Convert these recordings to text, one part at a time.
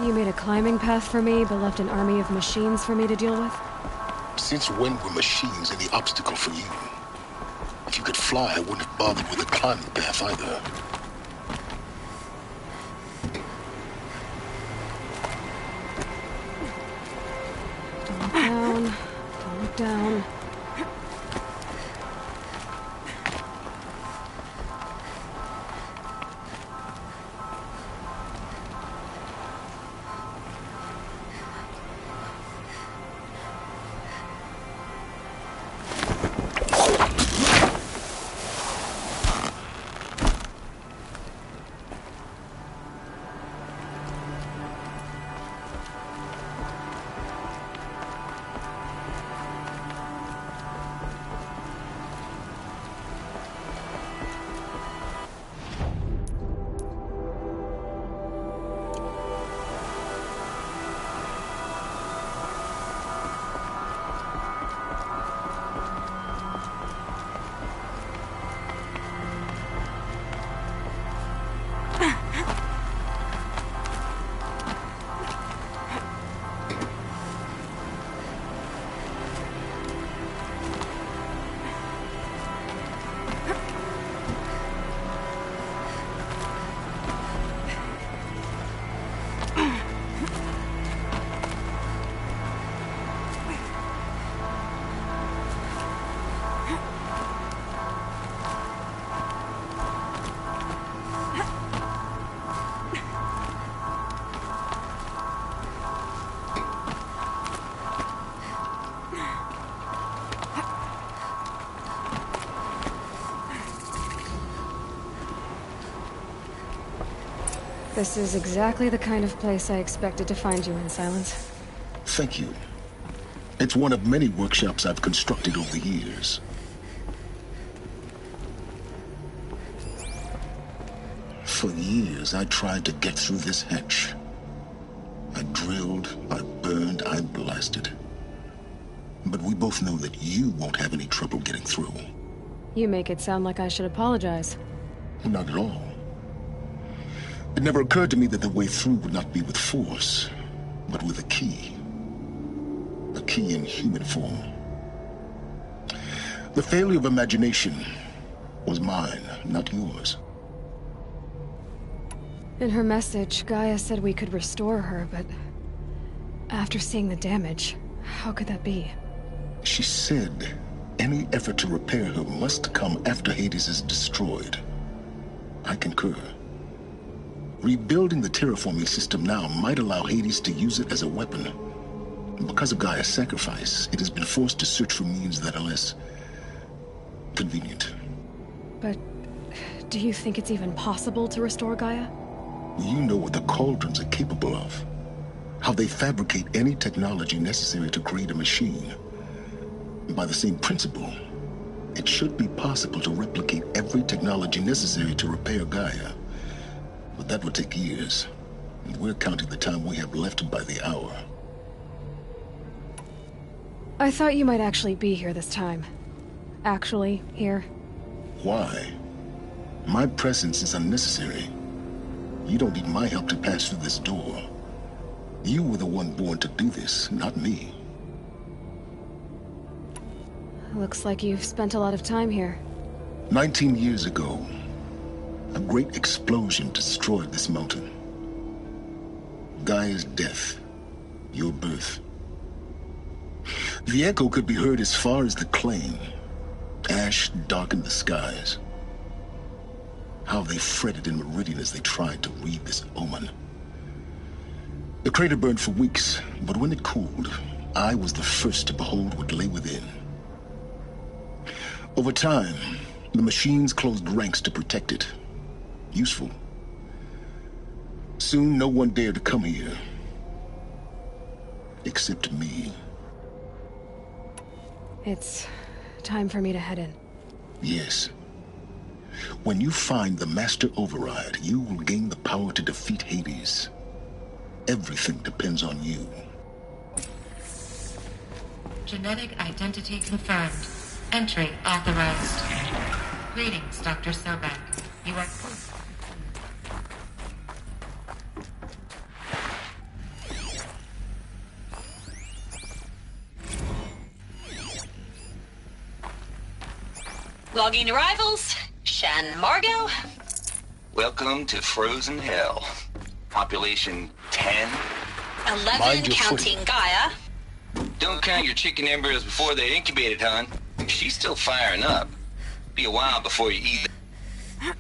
You made a climbing path for me, but left an army of machines for me to deal with? Since when were machines any obstacle for you? If you could fly, I wouldn't have bothered with a climbing path either. Don't look down. Don't look down. This is exactly the kind of place I expected to find you in, Silence. Thank you. It's one of many workshops I've constructed over the years. For years, I tried to get through this hatch. I drilled, I burned, I blasted. But we both know that you won't have any trouble getting through. You make it sound like I should apologize. Not at all. It never occurred to me that the way through would not be with force, but with a key. A key in human form. The failure of imagination was mine, not yours. In her message, Gaia said we could restore her, but after seeing the damage, how could that be? She said any effort to repair her must come after Hades is destroyed. I concur. Rebuilding the terraforming system now might allow Hades to use it as a weapon. Because of Gaia's sacrifice, it has been forced to search for means that are less convenient. But do you think it's even possible to restore Gaia? You know what the Cauldrons are capable of. How they fabricate any technology necessary to create a machine. By the same principle, it should be possible to replicate every technology necessary to repair Gaia. But that would take years, and we're counting the time we have left by the hour. I thought you might actually be here this time. Actually, here. Why? My presence is unnecessary. You don't need my help to pass through this door. You were the one born to do this, not me. Looks like you've spent a lot of time here. 19 years ago, a great explosion destroyed this mountain. Gaia's death, your birth. The echo could be heard as far as the Claim. Ash darkened the skies. How they fretted in Meridian as they tried to read this omen. The crater burned for weeks, but when it cooled, I was the first to behold what lay within. Over time, the machines closed ranks to protect it. Useful. Soon, no one dared to come here. Except me. It's time for me to head in. Yes. When you find the Master Override, you will gain the power to defeat Hades. Everything depends on you. Genetic identity confirmed. Entry authorized. Greetings, Dr. Sobek. You are... Logging arrivals. Shan Margot. Welcome to Frozen Hell. Population 10. 11 counting Gaia. Don't count your chicken embryos before they're incubated, hon. She's still firing up. Be a while before you eat them.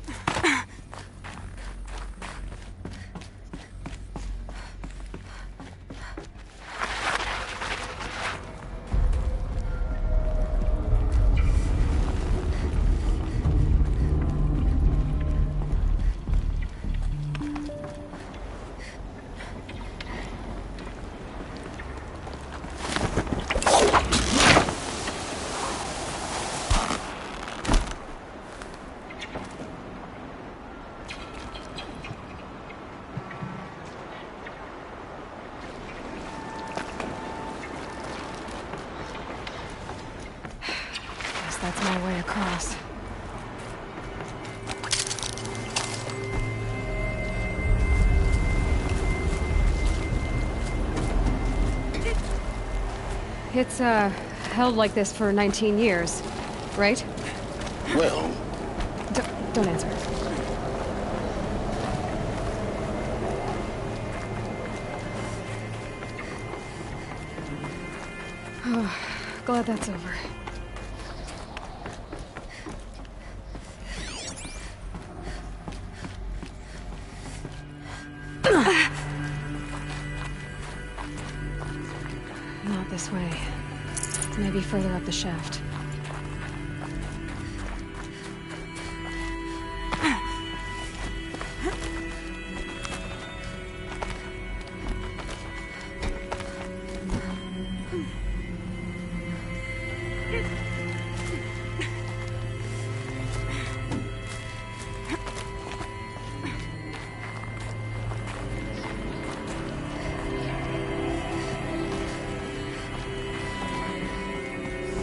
That's my way across. It's, held like this for 19 years, right? Well... Don't answer. Oh, glad that's over. Not this way. Maybe further up the shaft.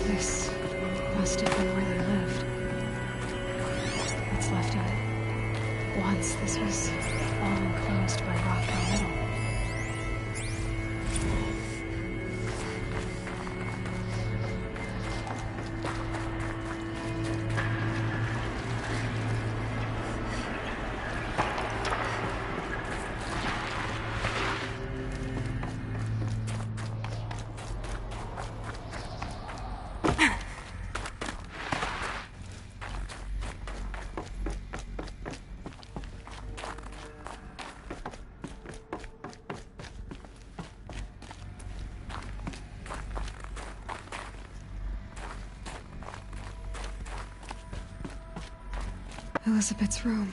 This must have been where they lived. What's left of it. Once this was all enclosed by rock and metal. Elizabeth's room.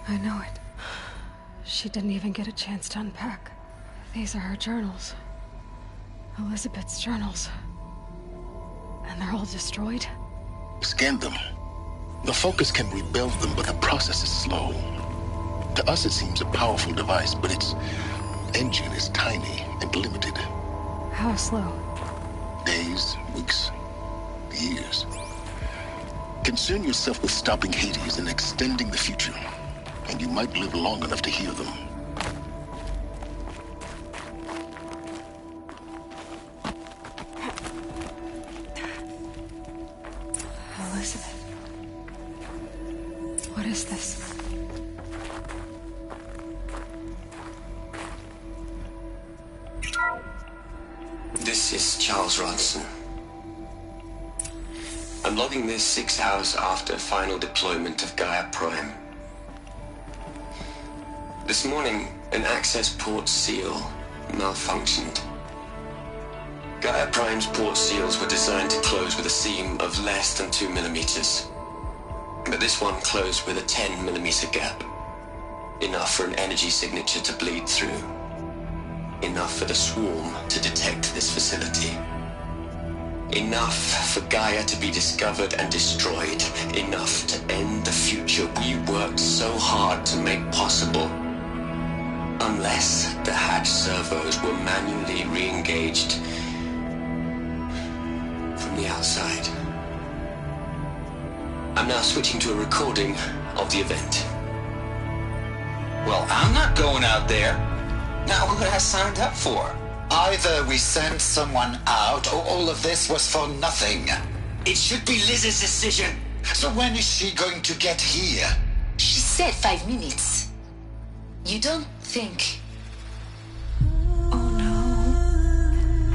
I know it. She didn't even get a chance to unpack. These are her journals. Elizabeth's journals. And they're all destroyed? Scan them. The Focus can rebuild them, but the process is slow. To us it seems a powerful device, but its engine is tiny and limited. How slow? Days, weeks, years. Concern yourself with stopping Hades and extending the future, and you might live long enough to hear them. Elizabeth. What is this? This is Charles Ronson. I'm logging this 6 hours after final deployment of Gaia Prime. This morning, an access port seal malfunctioned. Gaia Prime's port seals were designed to close with a seam of less than 2 millimeters. But this one closed with a 10 millimeter gap. Enough for an energy signature to bleed through. Enough for the swarm to detect this facility. Enough for Gaia to be discovered and destroyed. Enough to end the future we worked so hard to make possible. Unless the hatch servos were manually re-engaged from the outside. I'm now switching to a recording of the event. Well, I'm not going out there. Not what I signed up for. Either we sent someone out, or all of this was for nothing. It should be Liz's decision. So when is she going to get here? She said 5 minutes. You don't think... Oh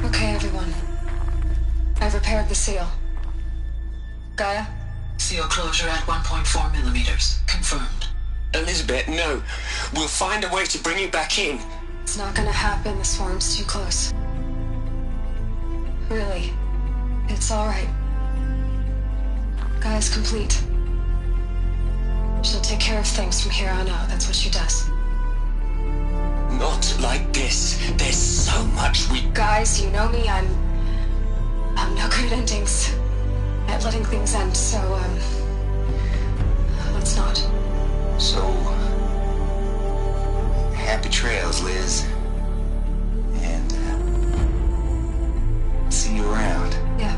no. Okay, everyone. I've repaired the seal. Gaia? Seal closure at 1.4 millimeters. Confirmed. Elizabeth, no. We'll find a way to bring you back in. It's not gonna happen. The swarm's too close. Really. It's alright. Gaia's complete. She'll take care of things from here on out. That's what she does. Not like this. There's so much we... Guys, you know me. I'm no good at endings. At letting things end, so, let's not. So, happy trails, Liz. And, see you around. Yeah.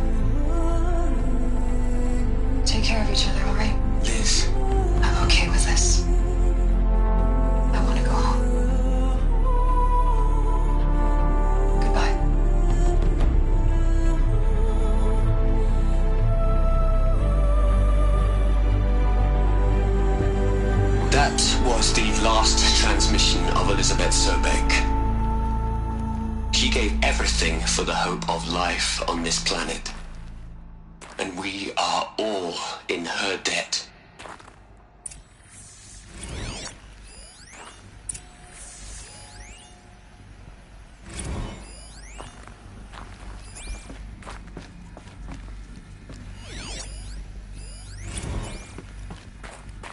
Take care of each other, alright? Liz. I'm okay with this. I want to go home. Goodbye. That was the last transmission of Elizabeth Sobek. She gave everything for the hope of life on this planet. And we are all in her debt.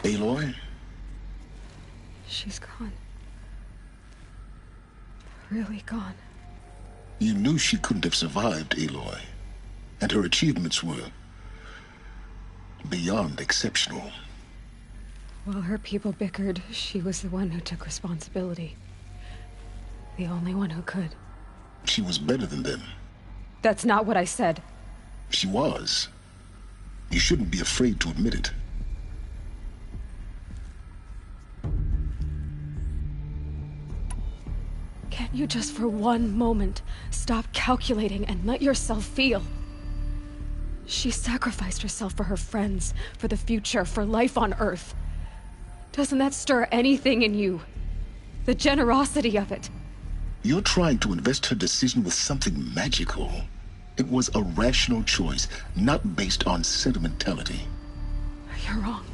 Aloy? She's gone. Really gone. You knew she couldn't have survived, Aloy. And her achievements were beyond exceptional. While her people bickered, she was the one who took responsibility. The only one who could. She was better than them. That's not what I said. She was. You shouldn't be afraid to admit it. Can't you just for one moment stop calculating and let yourself feel? She sacrificed herself for her friends, for the future, for life on Earth. Doesn't that stir anything in you? The generosity of it. You're trying to invest her decision with something magical. It was a rational choice, not based on sentimentality. You're wrong.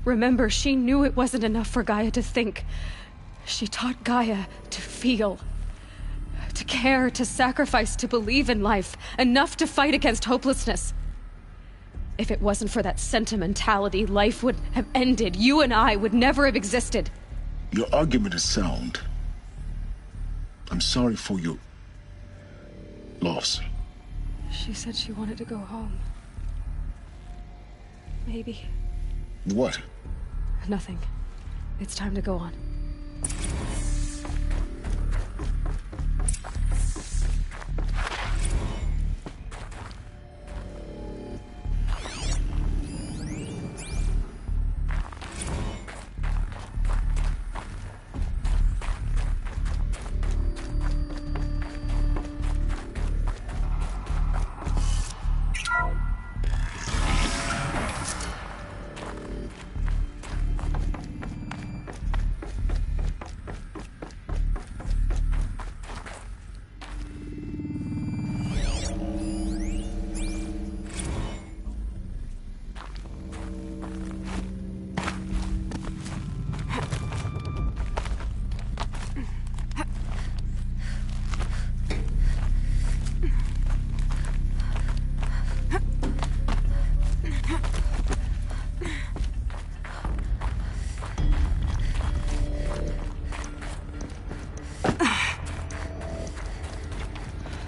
Remember, she knew it wasn't enough for Gaia to think. She taught Gaia to feel. To care, to sacrifice, to believe in life. Enough to fight against hopelessness. If it wasn't for that sentimentality, life would have ended. You and I would never have existed. Your argument is sound. I'm sorry for your loss. She said she wanted to go home. Maybe. What? Nothing. It's time to go on.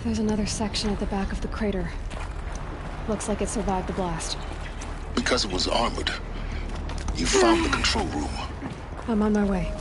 There's another section at the back of the crater. Looks like it survived the blast. Because it was armored. You found the control room. I'm on my way.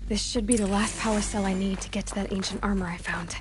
This should be the last power cell I need to get to that ancient armor I found.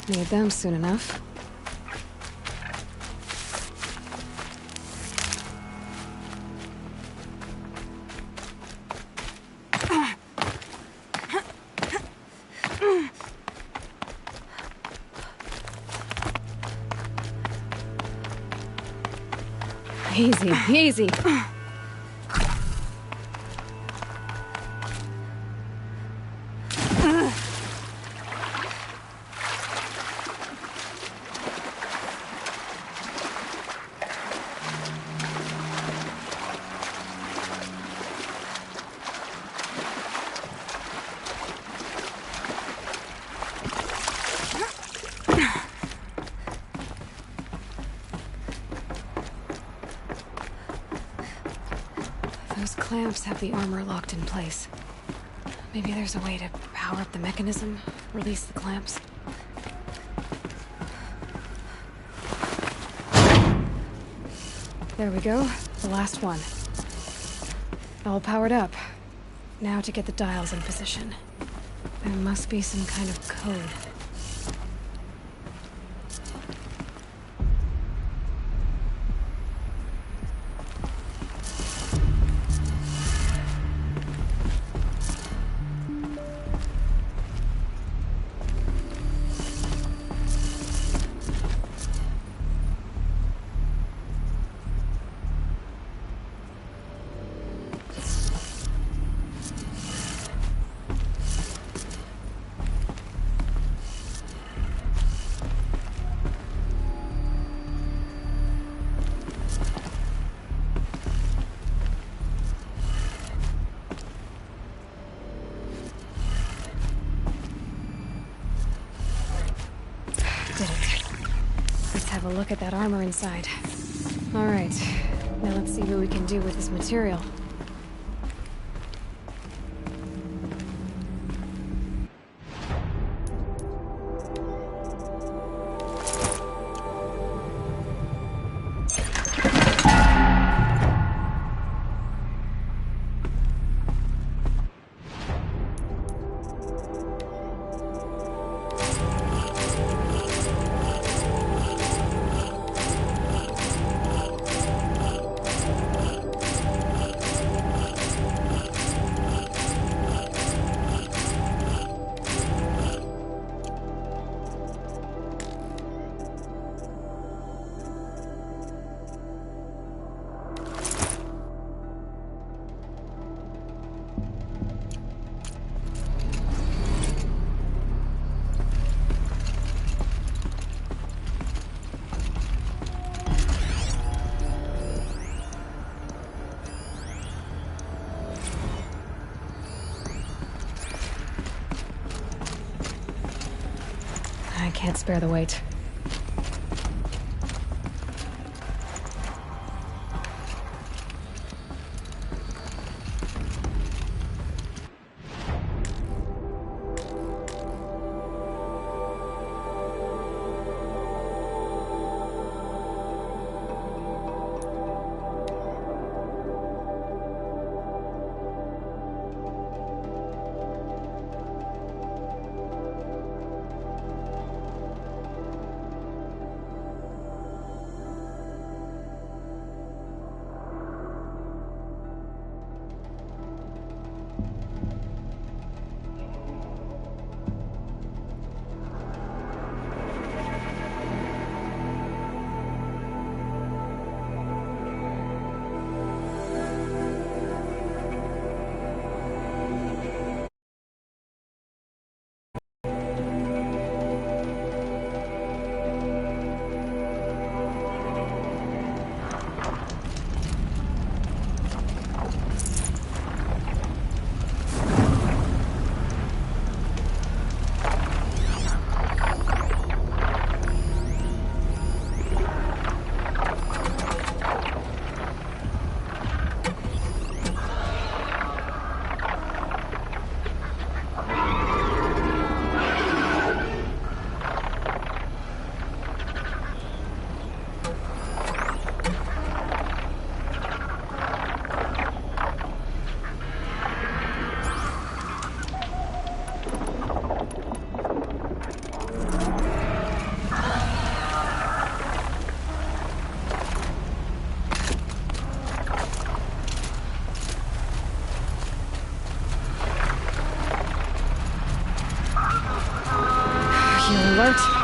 Need them soon enough. Easy, easy. Those clamps have the armor locked in place. Maybe there's a way to power up the mechanism, release the clamps. There we go, the last one. All powered up. Now to get the dials in position. There must be some kind of code. have a look at that armor inside. Alright, now let's see what we can do with this material. I can't spare the weight. Alert.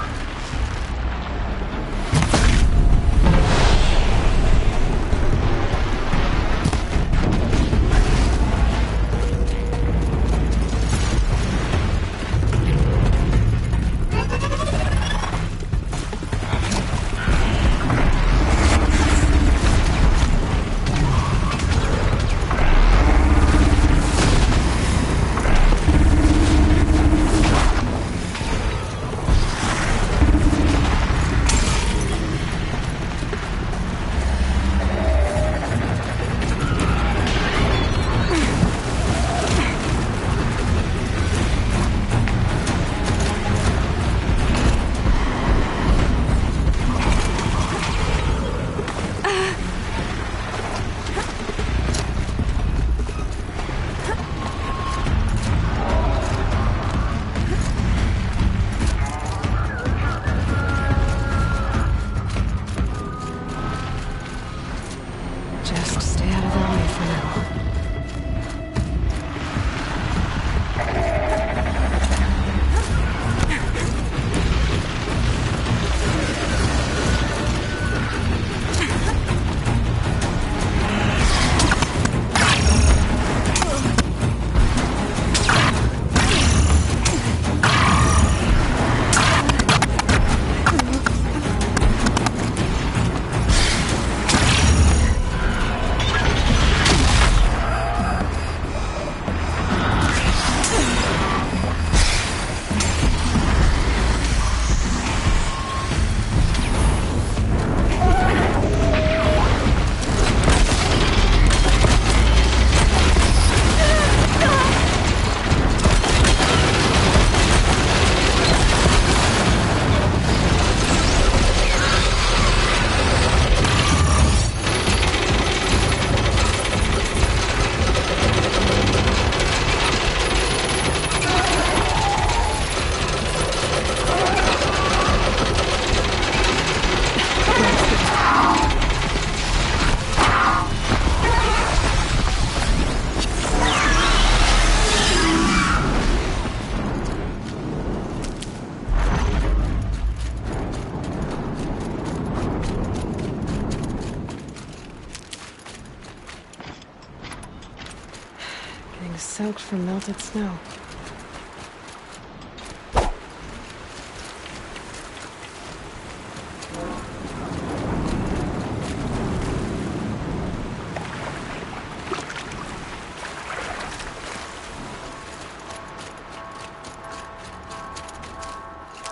from melted snow.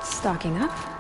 Stocking up?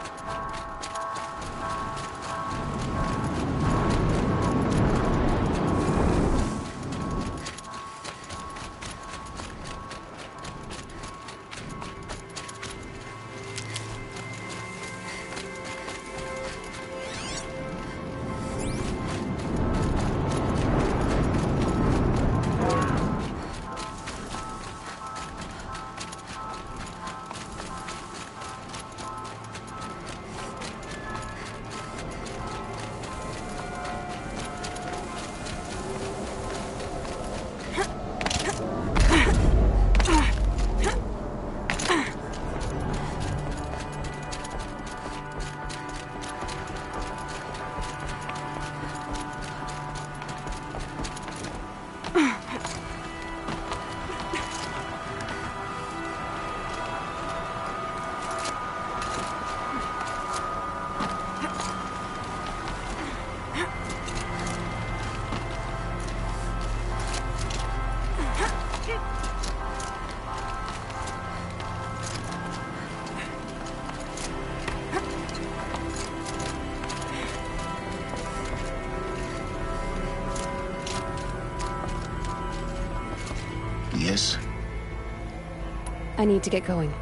Yes? I need to get going.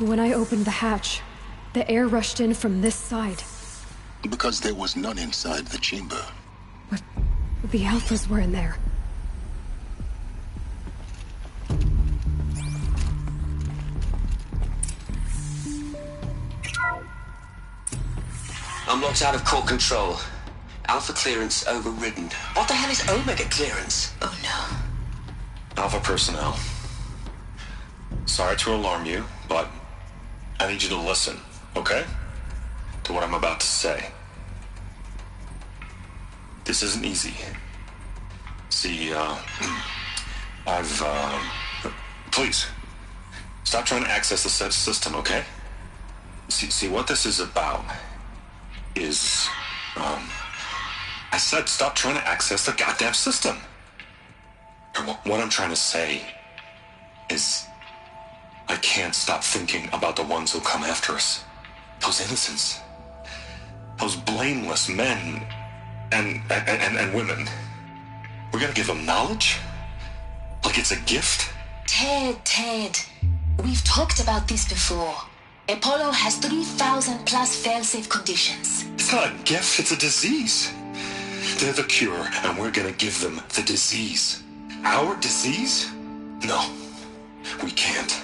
When I opened the hatch, the air rushed in from this side. Because there was none inside the chamber. But the Alphas were in there. I'm locked out of core control. Alpha clearance overridden. What the hell is Omega clearance? Oh no. Alpha personnel. Sorry to alarm you, but I need you to listen, okay? To what I'm about to say. This isn't easy. See, Please, stop trying to access the system, okay? See, what this is about is, I said stop trying to access the goddamn system. And what I'm trying to say is, I can't stop thinking about the ones who'll come after us. Those innocents. Those blameless men and women. We're gonna give them knowledge? Like it's a gift? Ted. We've talked about this before. Apollo has 3,000 plus fail-safe conditions. It's not a gift, it's a disease. They're the cure, and we're gonna give them the disease. Our disease? No, we can't.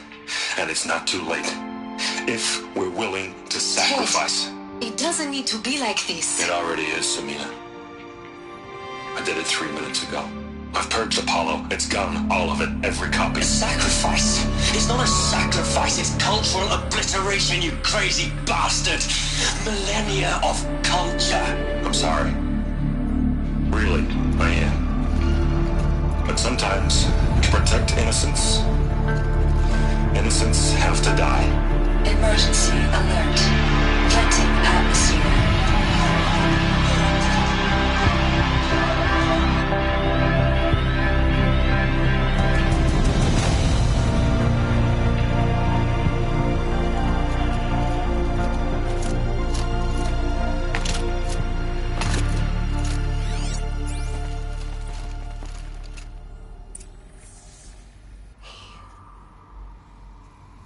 And it's not too late. If we're willing to sacrifice. Ted, it doesn't need to be like this. It already is, Samina. I did it 3 minutes ago. I've purged Apollo. It's gone. All of it. Every copy. A sacrifice? It's not a sacrifice. It's cultural obliteration, you crazy bastard. Millennia of culture. I'm sorry. Really, I am. But sometimes, to protect innocence, innocents have to die. Emergency alert. Threatening atmosphere.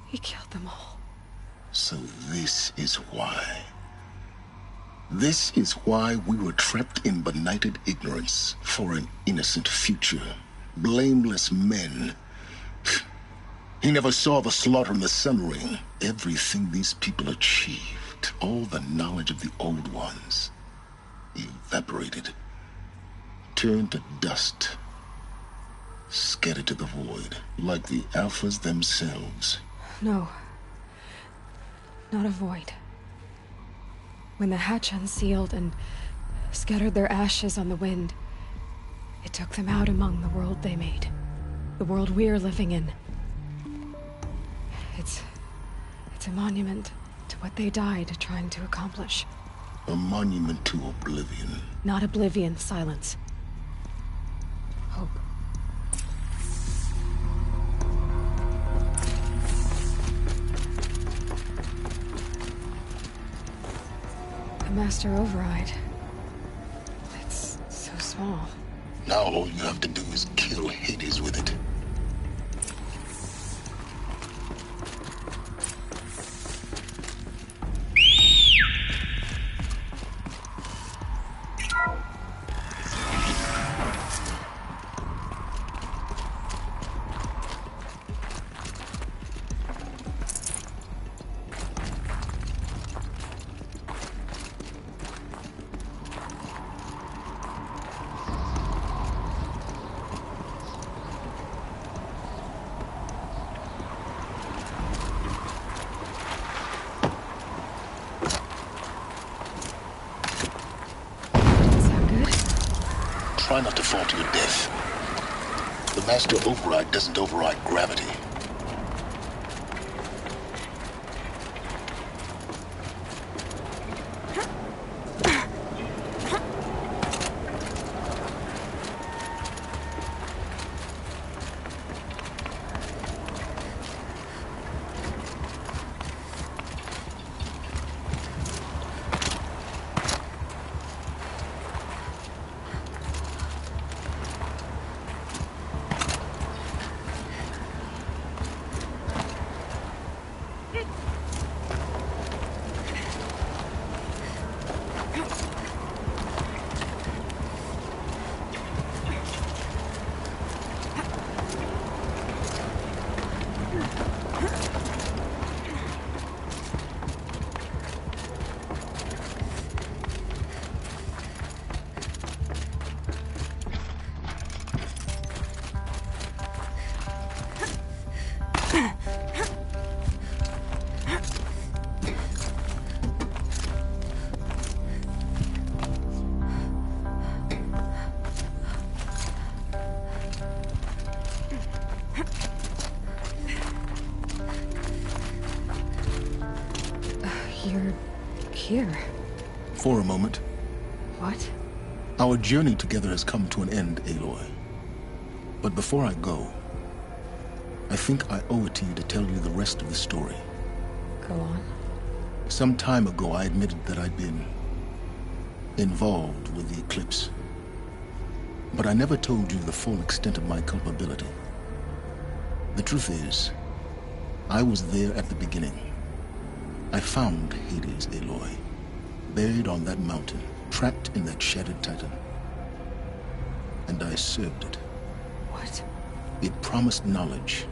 He killed them all. So this is why. This is why we were trapped in benighted ignorance for an innocent future. Blameless men. He never saw the slaughter in the Sun Ring. Everything these people achieved, all the knowledge of the old ones, evaporated, turned to dust, scattered to the void, like the Alphas themselves. No. Not a void. When the hatch unsealed and scattered their ashes on the wind, it took them out among the world they made. The world we're living in. It's a monument to what they died trying to accomplish. A monument to oblivion. Not oblivion, silence. Hope. The Master Override. It's so small. Now all you have to do is kill Hades with it. Try not to fall to your death. The Master Override doesn't override gravity. here? For a moment. What? Our journey together has come to an end, Aloy. But before I go, I think I owe it to you to tell you the rest of the story. Go on. Some time ago, I admitted that I'd been involved with the eclipse. But I never told you the full extent of my culpability. The truth is, I was there at the beginning. I found Hades, Aloy, buried on that mountain, trapped in that shattered titan. And I served it. What? It promised knowledge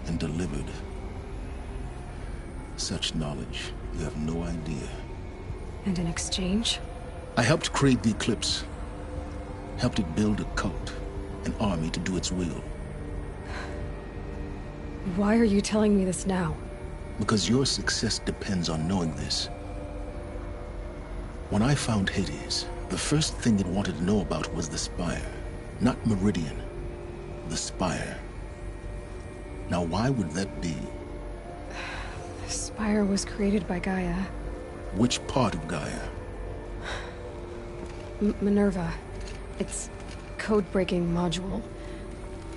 and delivered. Such knowledge, you have no idea. And in exchange? I helped create the eclipse. Helped it build a cult, an army to do its will. Why are you telling me this now? Because your success depends on knowing this. When I found Hades, the first thing it wanted to know about was the Spire. Not Meridian. The Spire. Now, why would that be? The Spire was created by Gaia. Which part of Gaia? Minerva. Its code-breaking module.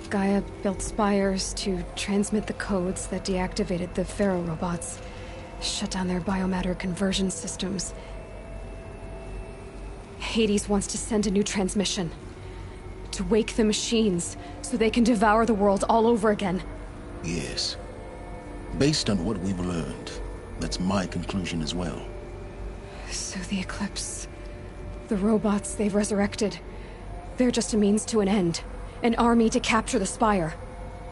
Gaia built spires to transmit the codes that deactivated the Pharaoh robots, shut down their biomatter conversion systems. Hades wants to send a new transmission. To wake the machines, so they can devour the world all over again. Yes. Based on what we've learned, that's my conclusion as well. So the Eclipse... the robots they've resurrected... they're just a means to an end. An army to capture the Spire.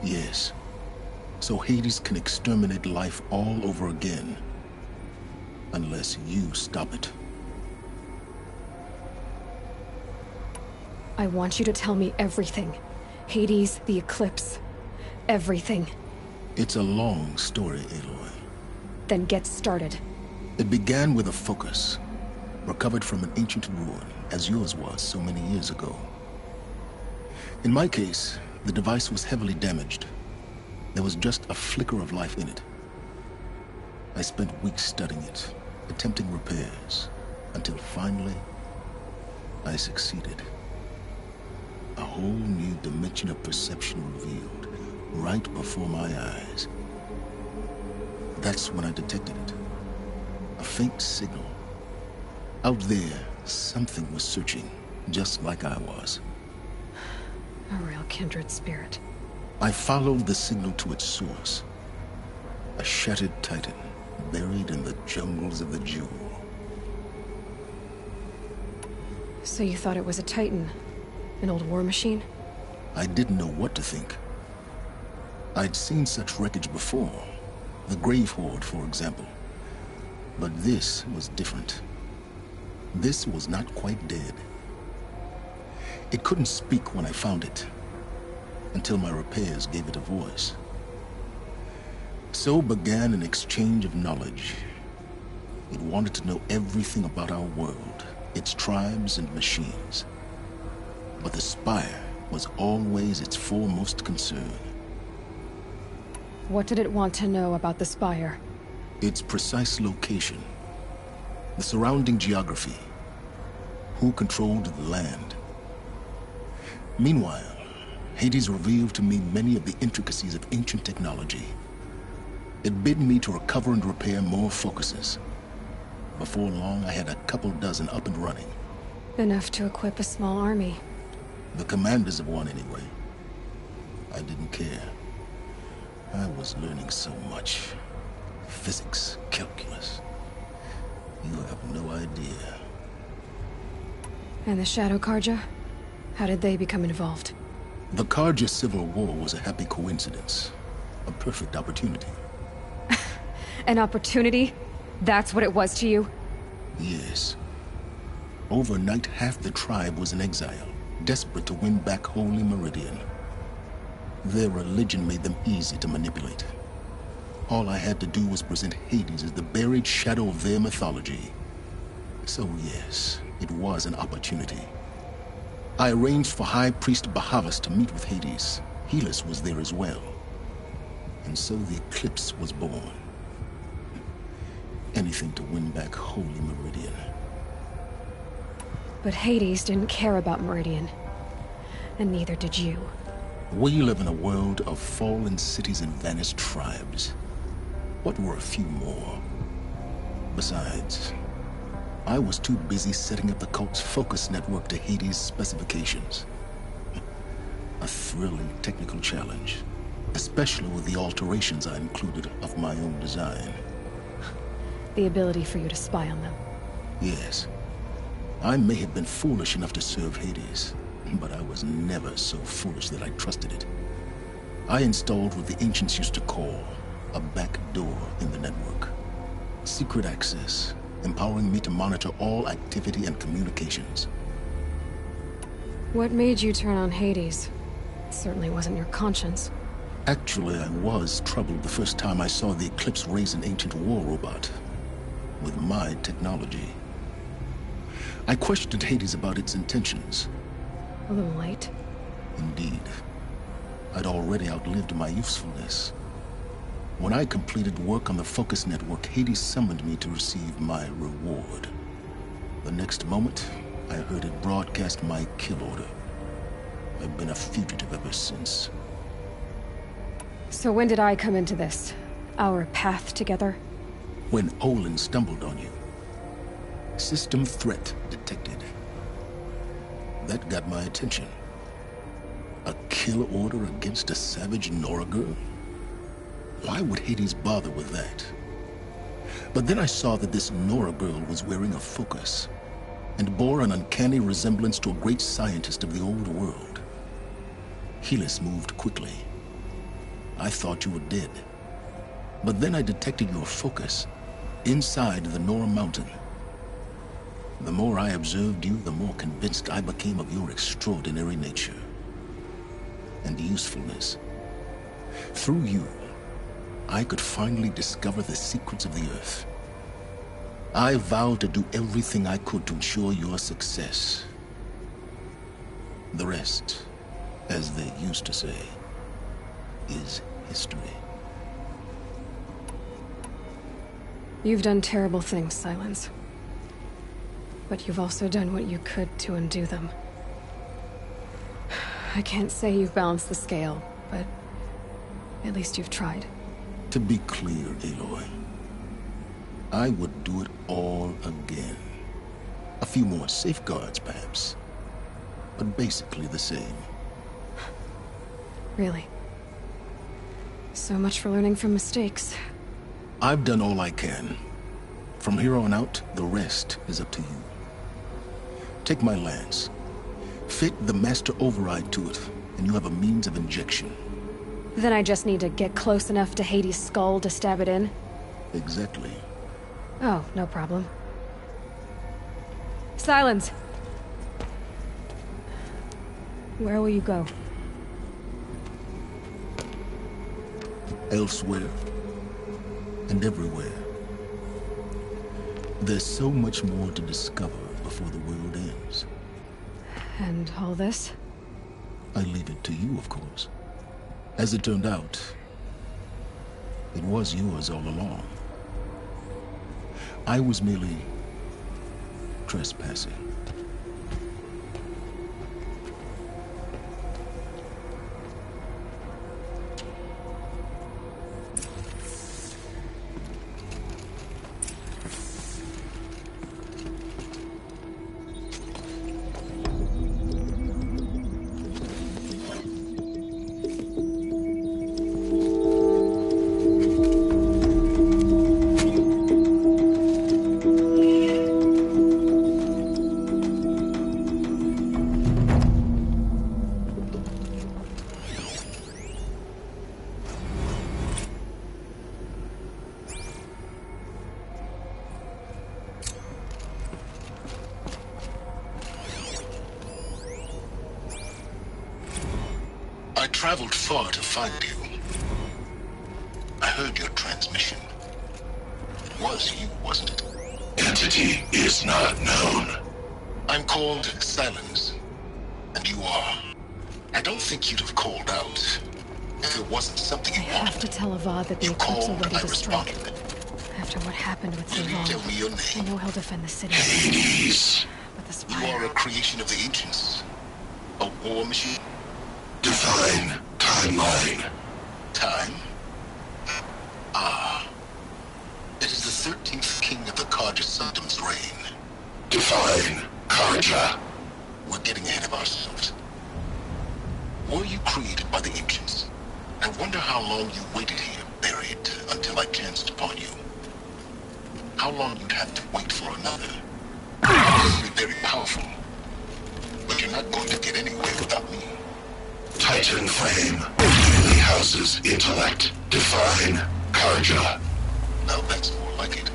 Yes. So Hades can exterminate life all over again. Unless you stop it. I want you to tell me everything. Hades, the Eclipse. Everything. It's a long story, Aloy. Then get started. It began with a focus. Recovered from an ancient ruin, as yours was so many years ago. In my case, the device was heavily damaged. There was just a flicker of life in it. I spent weeks studying it, attempting repairs, until finally, I succeeded. A whole new dimension of perception revealed, right before my eyes. That's when I detected it. A faint signal. Out there, something was searching, just like I was. A real kindred spirit. I followed the signal to its source. A shattered titan, buried in the jungles of the Jewel. So you thought it was a titan? An old war machine? I didn't know what to think. I'd seen such wreckage before. The Grave Horde, for example. But this was different. This was not quite dead. It couldn't speak when I found it, until my repairs gave it a voice. So began an exchange of knowledge. It wanted to know everything about our world, its tribes and machines. But the Spire was always its foremost concern. What did it want to know about the Spire? Its precise location, the surrounding geography, who controlled the land. Meanwhile, Hades revealed to me many of the intricacies of ancient technology. It bid me to recover and repair more focuses. Before long, I had a couple dozen up and running. Enough to equip a small army. The commanders of one, anyway. I didn't care. I was learning so much. Physics, calculus. You have no idea. And the Shadow Karja? How did they become involved? The Karja Civil War was a happy coincidence. A perfect opportunity. An opportunity? That's what it was to you? Yes. Overnight, half the tribe was in exile, desperate to win back Holy Meridian. Their religion made them easy to manipulate. All I had to do was present Hades as the buried shadow of their mythology. So yes, it was an opportunity. I arranged for High Priest Bahavas to meet with Hades. Helis was there as well. And so the Eclipse was born. Anything to win back Holy Meridian. But Hades didn't care about Meridian. And neither did you. We live in a world of fallen cities and vanished tribes. What were a few more? Besides, I was too busy setting up the cult's focus network to Hades' specifications. A thrilling technical challenge, especially with the alterations I included of my own design. The ability for you to spy on them. Yes. I may have been foolish enough to serve Hades, but I was never so foolish that I trusted it. I installed what the ancients used to call a back door in the network. Secret access, empowering me to monitor all activity and communications. What made you turn on Hades? It certainly wasn't your conscience. Actually, I was troubled the first time I saw the Eclipse raise an ancient war robot. With my technology. I questioned Hades about its intentions. A little late. Indeed. I'd already outlived my usefulness. When I completed work on the Focus Network, Hades summoned me to receive my reward. The next moment, I heard it broadcast my kill order. I've been a fugitive ever since. So when did I come into this? Our path together? When Olin stumbled on you. System threat detected. That got my attention. A kill order against a savage Nora girl? Why would Hades bother with that? But then I saw that this Nora girl was wearing a focus, and bore an uncanny resemblance to a great scientist of the old world. Helis moved quickly. I thought you were dead. But then I detected your focus inside the Nora mountain. The more I observed you, the more convinced I became of your extraordinary nature and usefulness. Through you, I could finally discover the secrets of the Earth. I vowed to do everything I could to ensure your success. The rest, as they used to say, is history. You've done terrible things, Silence. But you've also done what you could to undo them. I can't say you've balanced the scale, but at least you've tried. To be clear, Aloy, I would do it all again. A few more safeguards, perhaps, but basically the same. Really? So much for learning from mistakes. I've done all I can. From here on out, the rest is up to you. Take my lance. Fit the master override to it, and you have a means of injection. Then I just need to get close enough to Hades' skull to stab it in? Exactly. Oh, no problem. Silence! Where will you go? Elsewhere. And everywhere. There's so much more to discover before the world ends. And all this? I leave it to you, of course. As it turned out, it was yours all along. I was merely trespassing. I traveled far to find you. I heard your transmission. It was you, wasn't it? Entity is not known. I'm called Silence, and you are. I don't think you'd have called out if it wasn't something you I have wanted. to tell Avad that the You Eclipse are called, ready I to strike. responded. After what happened with Will you tell Zilong, me your I name? know he'll defend the city. Hades. But the You Spire... are a creation of the ancients. A war machine. Define timeline. Time? Ah. It is the 13th king of the Karja Sanctum's reign. Define Karja. We're getting ahead of ourselves. Were you created by the ancients? I wonder how long you waited here, buried, until I chanced upon you. How long you'd have to wait for another. Probably very powerful. But you're not going to get anywhere without me. Titan flame only houses intellect. Define Karja. Now that's more like it.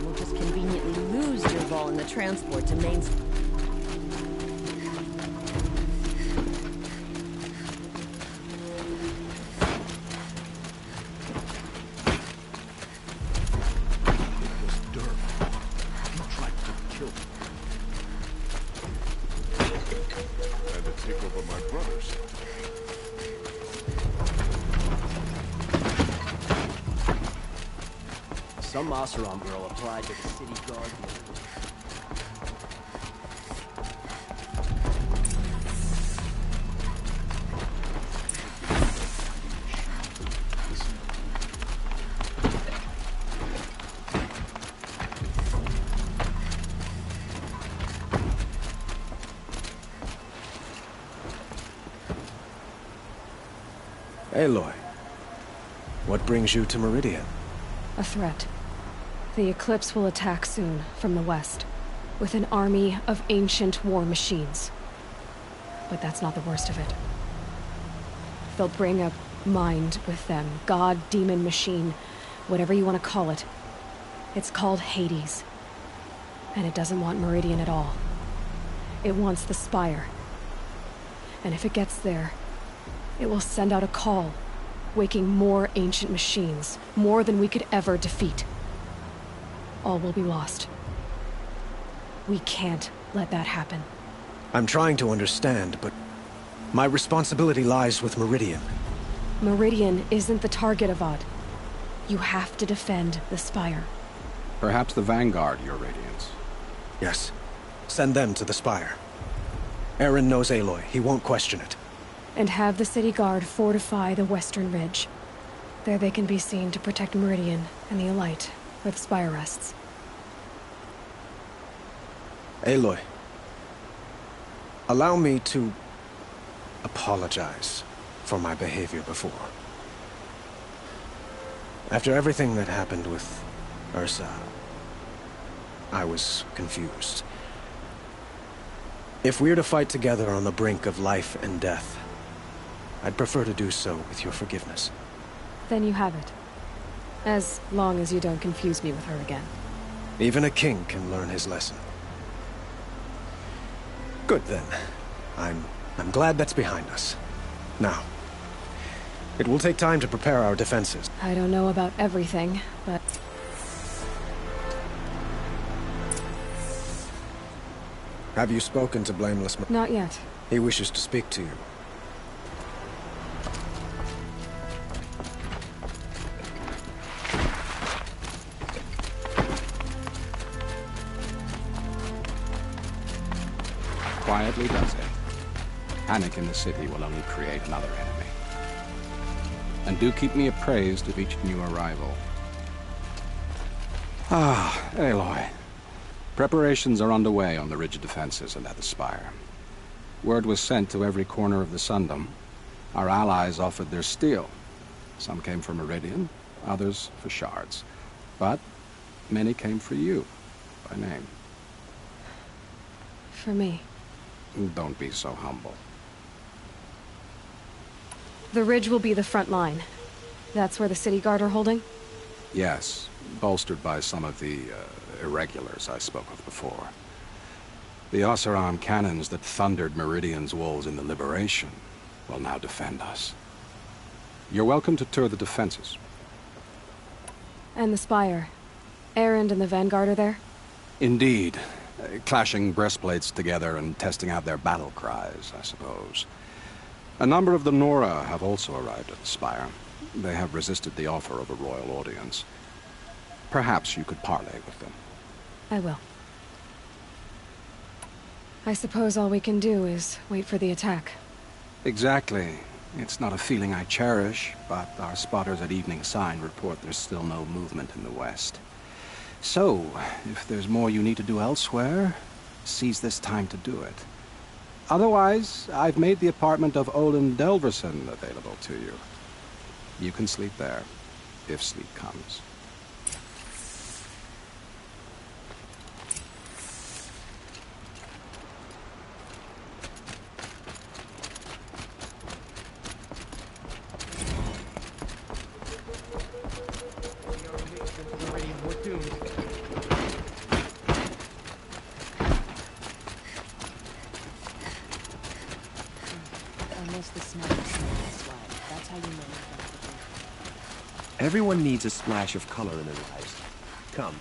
We'll just conveniently lose your ball in the transport to Main... Some Oseram girl applied to the city guard. Aloy, what brings you to Meridian? A threat. The Eclipse will attack soon, from the west, with an army of ancient war machines. But that's not the worst of it. They'll bring a mind with them, god, demon, machine, whatever you want to call it. It's called Hades. And it doesn't want Meridian at all. It wants the Spire. And if it gets there, it will send out a call, waking more ancient machines, more than we could ever defeat. All will be lost. We can't let that happen. I'm trying to understand, but my responsibility lies with Meridian. Meridian isn't the target, Avad. You have to defend the Spire. Perhaps the Vanguard, Your Radiance. Yes. Send them to the Spire. Aaron knows Aloy. He won't question it. and have the city guard fortify the western ridge. There they can be seen to protect Meridian and the Elite, where the spire rests. Aloy, allow me to apologize for my behavior before. After everything that happened with Ursa, I was confused. If we're to fight together on the brink of life and death, I'd prefer to do so with your forgiveness. Then you have it. As long as you don't confuse me with her again. Even a king can learn his lesson. Good then. I'm glad that's behind us. Now, it will take time to prepare our defenses. I don't know about everything, but... Have you spoken to Blameless? Not yet. He wishes to speak to you. Quietly does it. Panic in the city will only create another enemy. And do keep me appraised of each new arrival. Ah, Aloy. Preparations are underway on the ridge defenses and at the spire. Word was sent to every corner of the Sundom. Our allies offered their steel. Some came for Meridian, others for shards. But many came for you, by name. For me. Don't be so humble. The ridge will be the front line. That's where the city guard are holding? Yes, bolstered by some of the irregulars I spoke of before. The Oseram cannons that thundered Meridian's walls in the Liberation will now defend us. You're welcome to tour the defenses. And the spire. Erend and the Vanguard are there? Indeed. Clashing breastplates together and testing out their battle cries, I suppose. A number of the Nora have also arrived at the spire. They have resisted the offer of a royal audience. Perhaps you could parley with them. I will. I suppose all we can do is wait for the attack. Exactly. It's not a feeling I cherish, but our spotters at Evening Sign report there's still no movement in the west. So, if there's more you need to do elsewhere, seize this time to do it. Otherwise, I've made the apartment of Olin Delverson available to you. You can sleep there, if sleep comes. Everyone needs a splash of color in their lives. Come.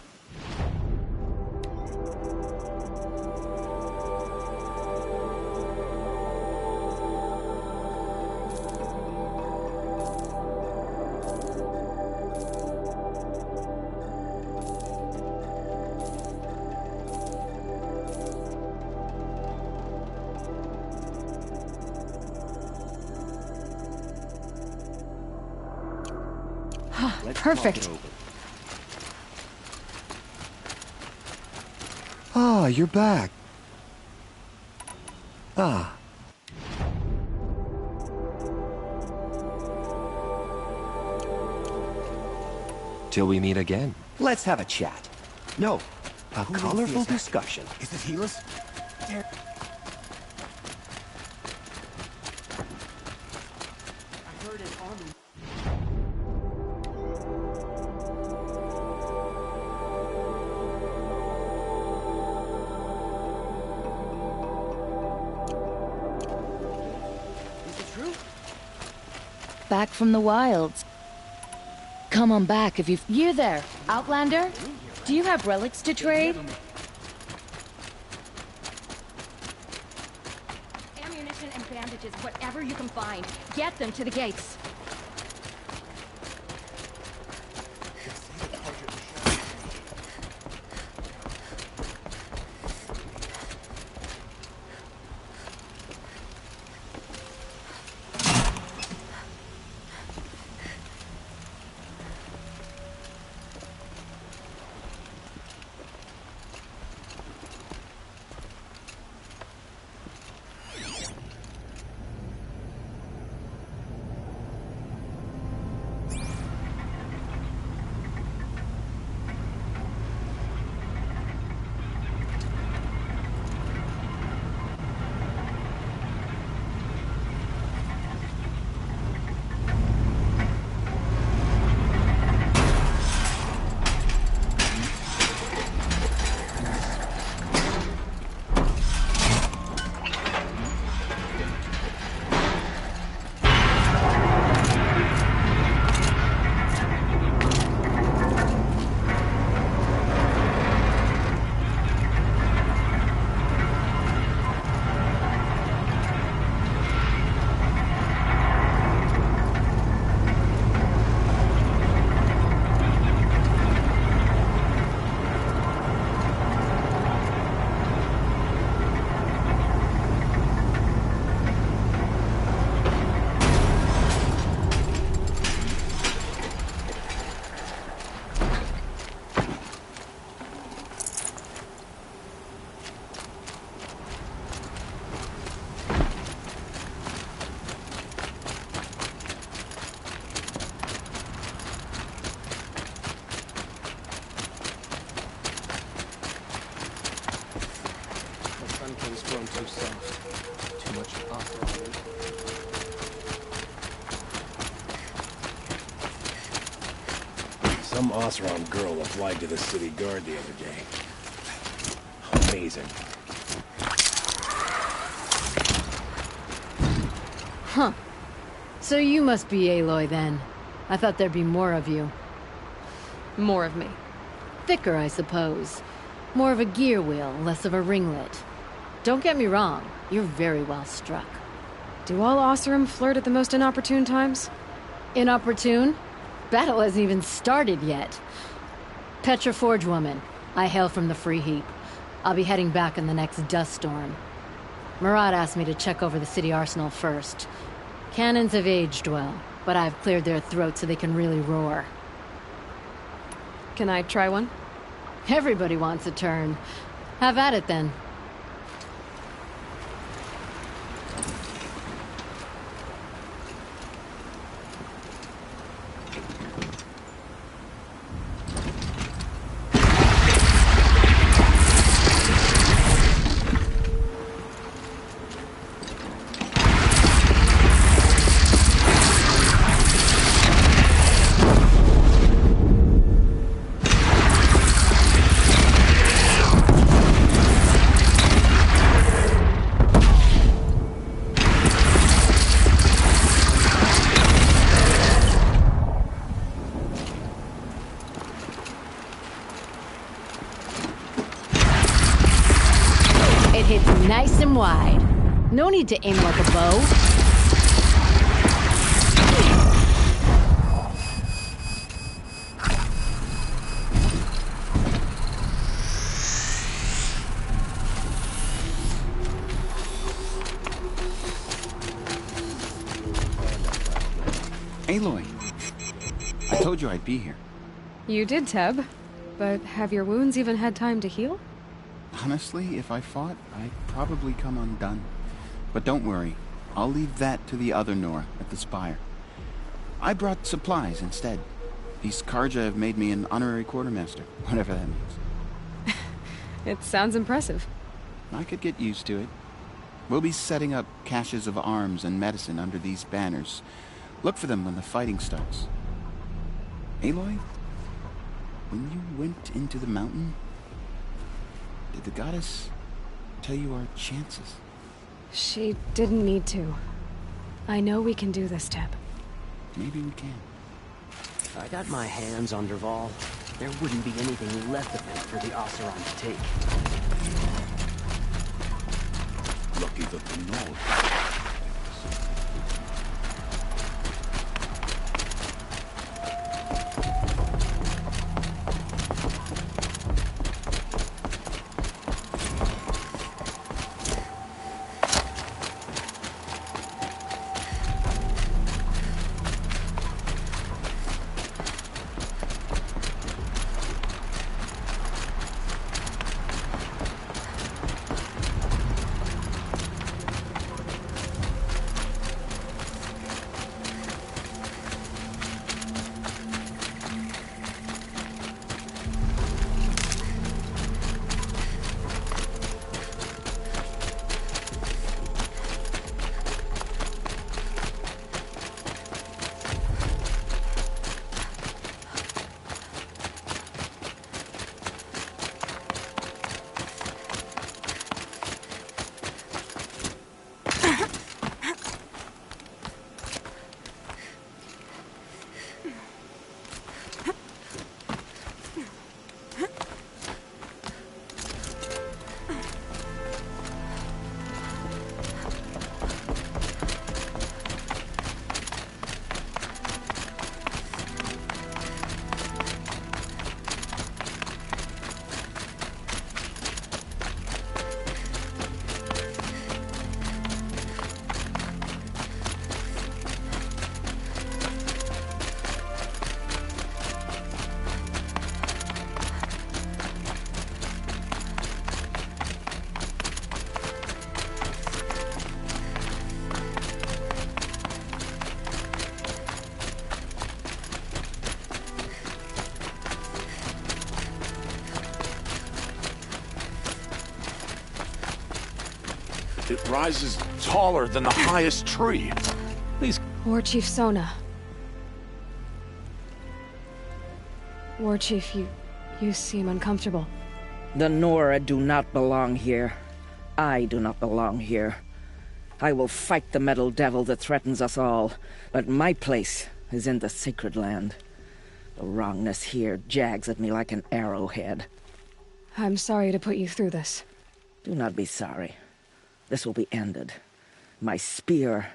Perfect. Ah, you're back. Ah. Till we meet again. Let's have a chat. No, a colorful discussion. Is it Helis? Back from the wilds. Come on back if you've... You there, Outlander? Do you have relics to trade? Ammunition and bandages, whatever you can find. Get them to the gates. stone too soft. Too much Oseram. Some Oseram girl applied to the city guard the other day. Amazing. Huh. So you must be Aloy then. I thought there'd be more of you. More of me. Thicker, I suppose. More of a gear wheel, less of a ringlet. Don't get me wrong, you're very well struck. Do all Oseram flirt at the most inopportune times? Inopportune? Battle hasn't even started yet. Petra Forge woman. I hail from the Free Heap. I'll be heading back in the next dust storm. Murad asked me to check over the city arsenal first. Cannons have aged well, but I've cleared their throats so they can really roar. Can I try one? Everybody wants a turn. Have at it then. Nice and wide. No need to aim like a bow. Aloy, I told you I'd be here. You did, Teb. But have your wounds even had time to heal? Honestly, if I fought, I'd probably come undone. But don't worry, I'll leave that to the other Nora at the Spire. I brought supplies instead. These Karja have made me an honorary quartermaster, whatever that means. It sounds impressive. I could get used to it. We'll be setting up caches of arms and medicine under these banners. Look for them when the fighting starts. Aloy, when you went into the mountain, did the goddess tell you our chances? She didn't need to. I know we can do this, Teb. Maybe we can. If I got my hands on Dervahl, there wouldn't be anything left of him for the Oseram to take. Lucky that the North. It rises taller than the highest tree. Please. War Chief Sona. War Chief, you seem uncomfortable. The Nora do not belong here. I do not belong here. I will fight the metal devil that threatens us all, but my place is in the sacred land. The wrongness here jags at me like an arrowhead. I'm sorry to put you through this. Do not be sorry. This will be ended. My spear,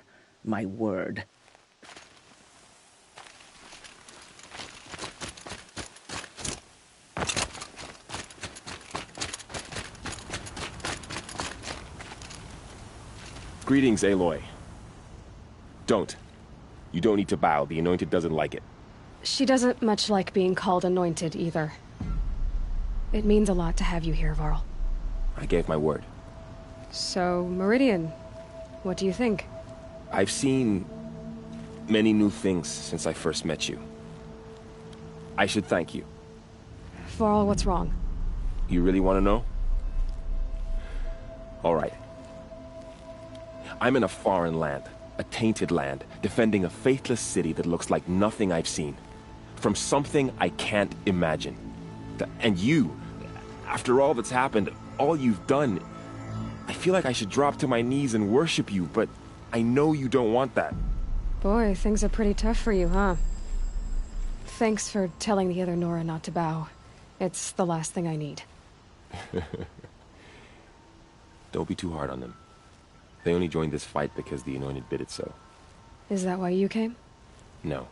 my word. Greetings, Aloy. Don't. You don't need to bow. The Anointed doesn't like it. She doesn't much like being called Anointed, either. It means a lot to have you here, Varl. I gave my word. So, Meridian, what do you think? I've seen many new things since I first met you. I should thank you. Varl, what's wrong? You really want to know? All right. I'm in a foreign land, a tainted land, defending a faithless city that looks like nothing I've seen. From something I can't imagine. And you, after all that's happened, all you've done, I feel like I should drop to my knees and worship you, but I know you don't want that. Boy, things are pretty tough for you, huh? Thanks for telling the other Nora not to bow. It's the last thing I need. Don't be too hard on them. They only joined this fight because the Anointed bid it so. Is that why you came? No.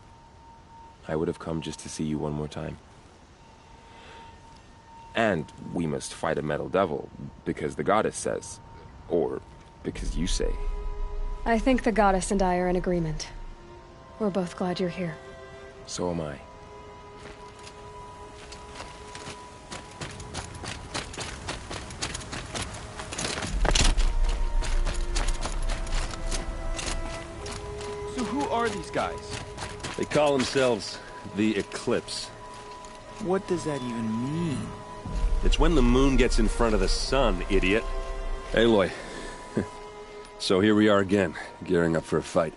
I would have come just to see you one more time. And we must fight a metal devil, because the goddess says. Or because you say. I think the goddess and I are in agreement. We're both glad you're here. So am I. So who are these guys? They call themselves the Eclipse. What does that even mean? It's when the moon gets in front of the sun, idiot. Aloy. So here we are again, gearing up for a fight.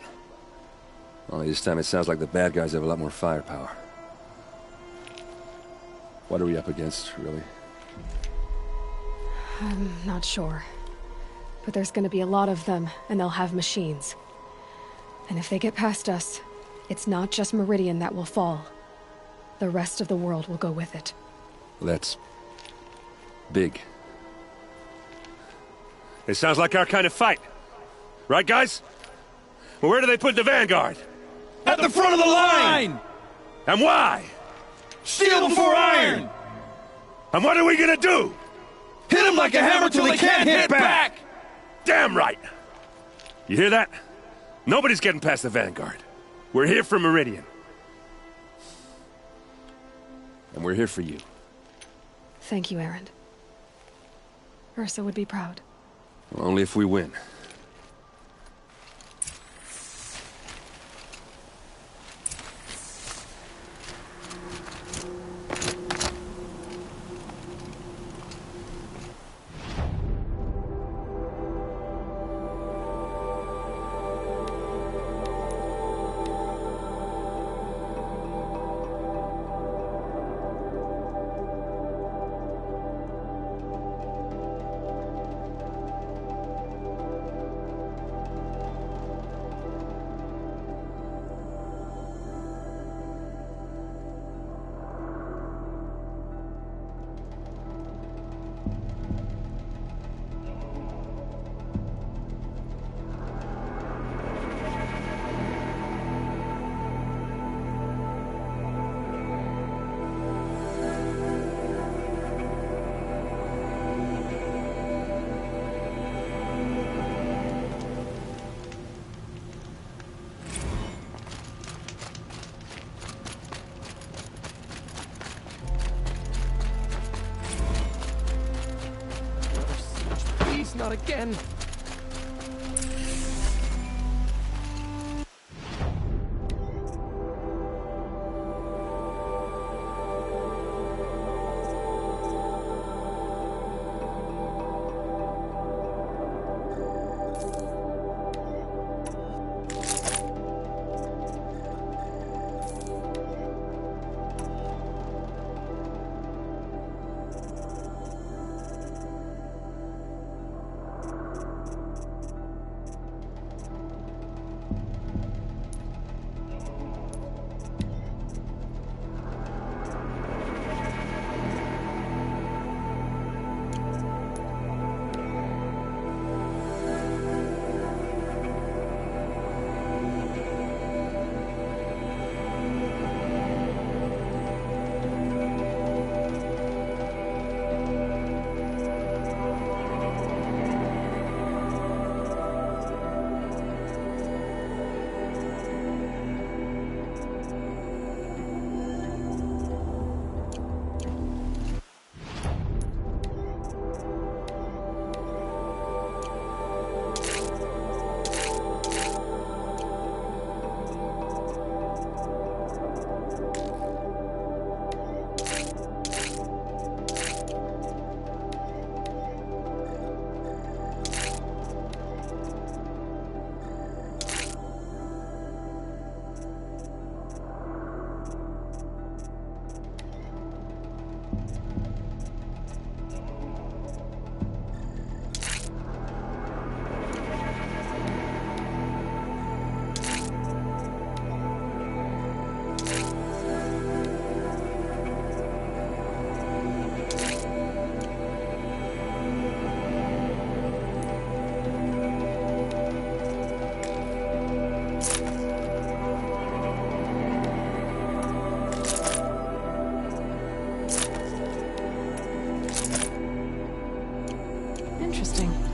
Only this time it sounds like the bad guys have a lot more firepower. What are we up against, really? I'm not sure. But there's gonna be a lot of them, and they'll have machines. And if they get past us, it's not just Meridian that will fall. The rest of the world will go with it. That's big. It sounds like our kind of fight. Right, guys? Well, where do they put the Vanguard? At the front of the line! And why? Steel before iron! And what are we gonna do? Hit them like a hammer till they can't hit back! Damn right! You hear that? Nobody's getting past the Vanguard. We're here for Meridian. And we're here for you. Thank you, Erend. Ursa would be proud. Well, only if we win. Not again. interesting.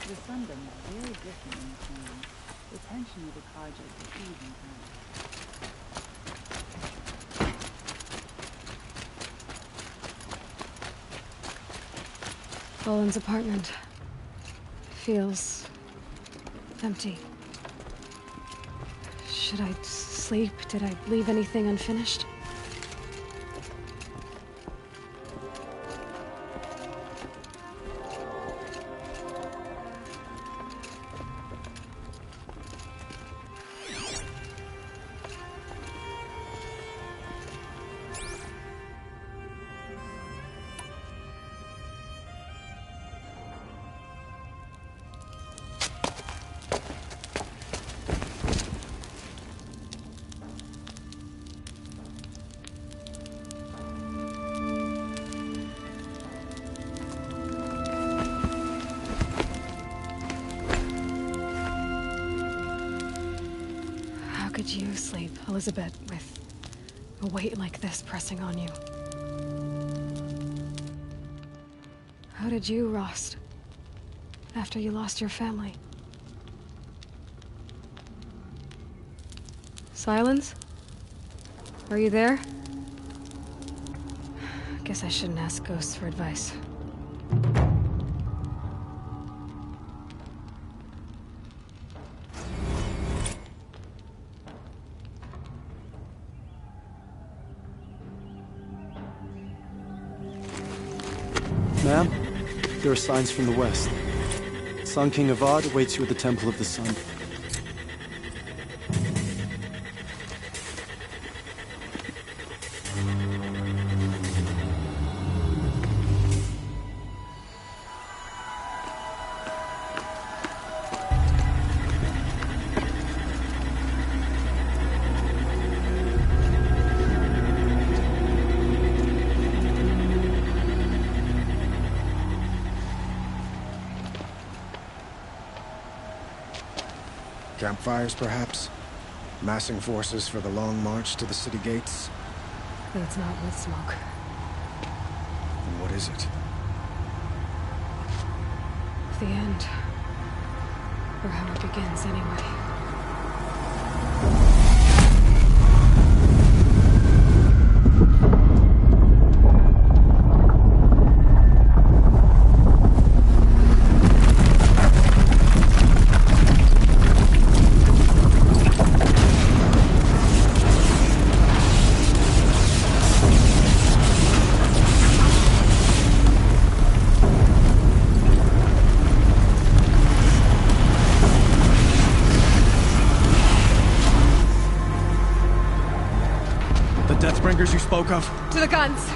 The sunburn is very different in this room. The tension of the project is even higher. Boland's apartment feels empty. Should I sleep? Did I leave anything unfinished? How could you sleep, Elizabeth, with a weight like this pressing on you? How did you rest after you lost your family? Silence? Are you there? Guess I shouldn't ask ghosts for advice. Ma'am, there are signs from the west. Sun King Avad awaits you at the Temple of the Sun. Campfires, perhaps? Massing forces for the long march to the city gates? That's not with smoke. And what is it? The end. Or how it begins, anyway. You spoke of? To the guns!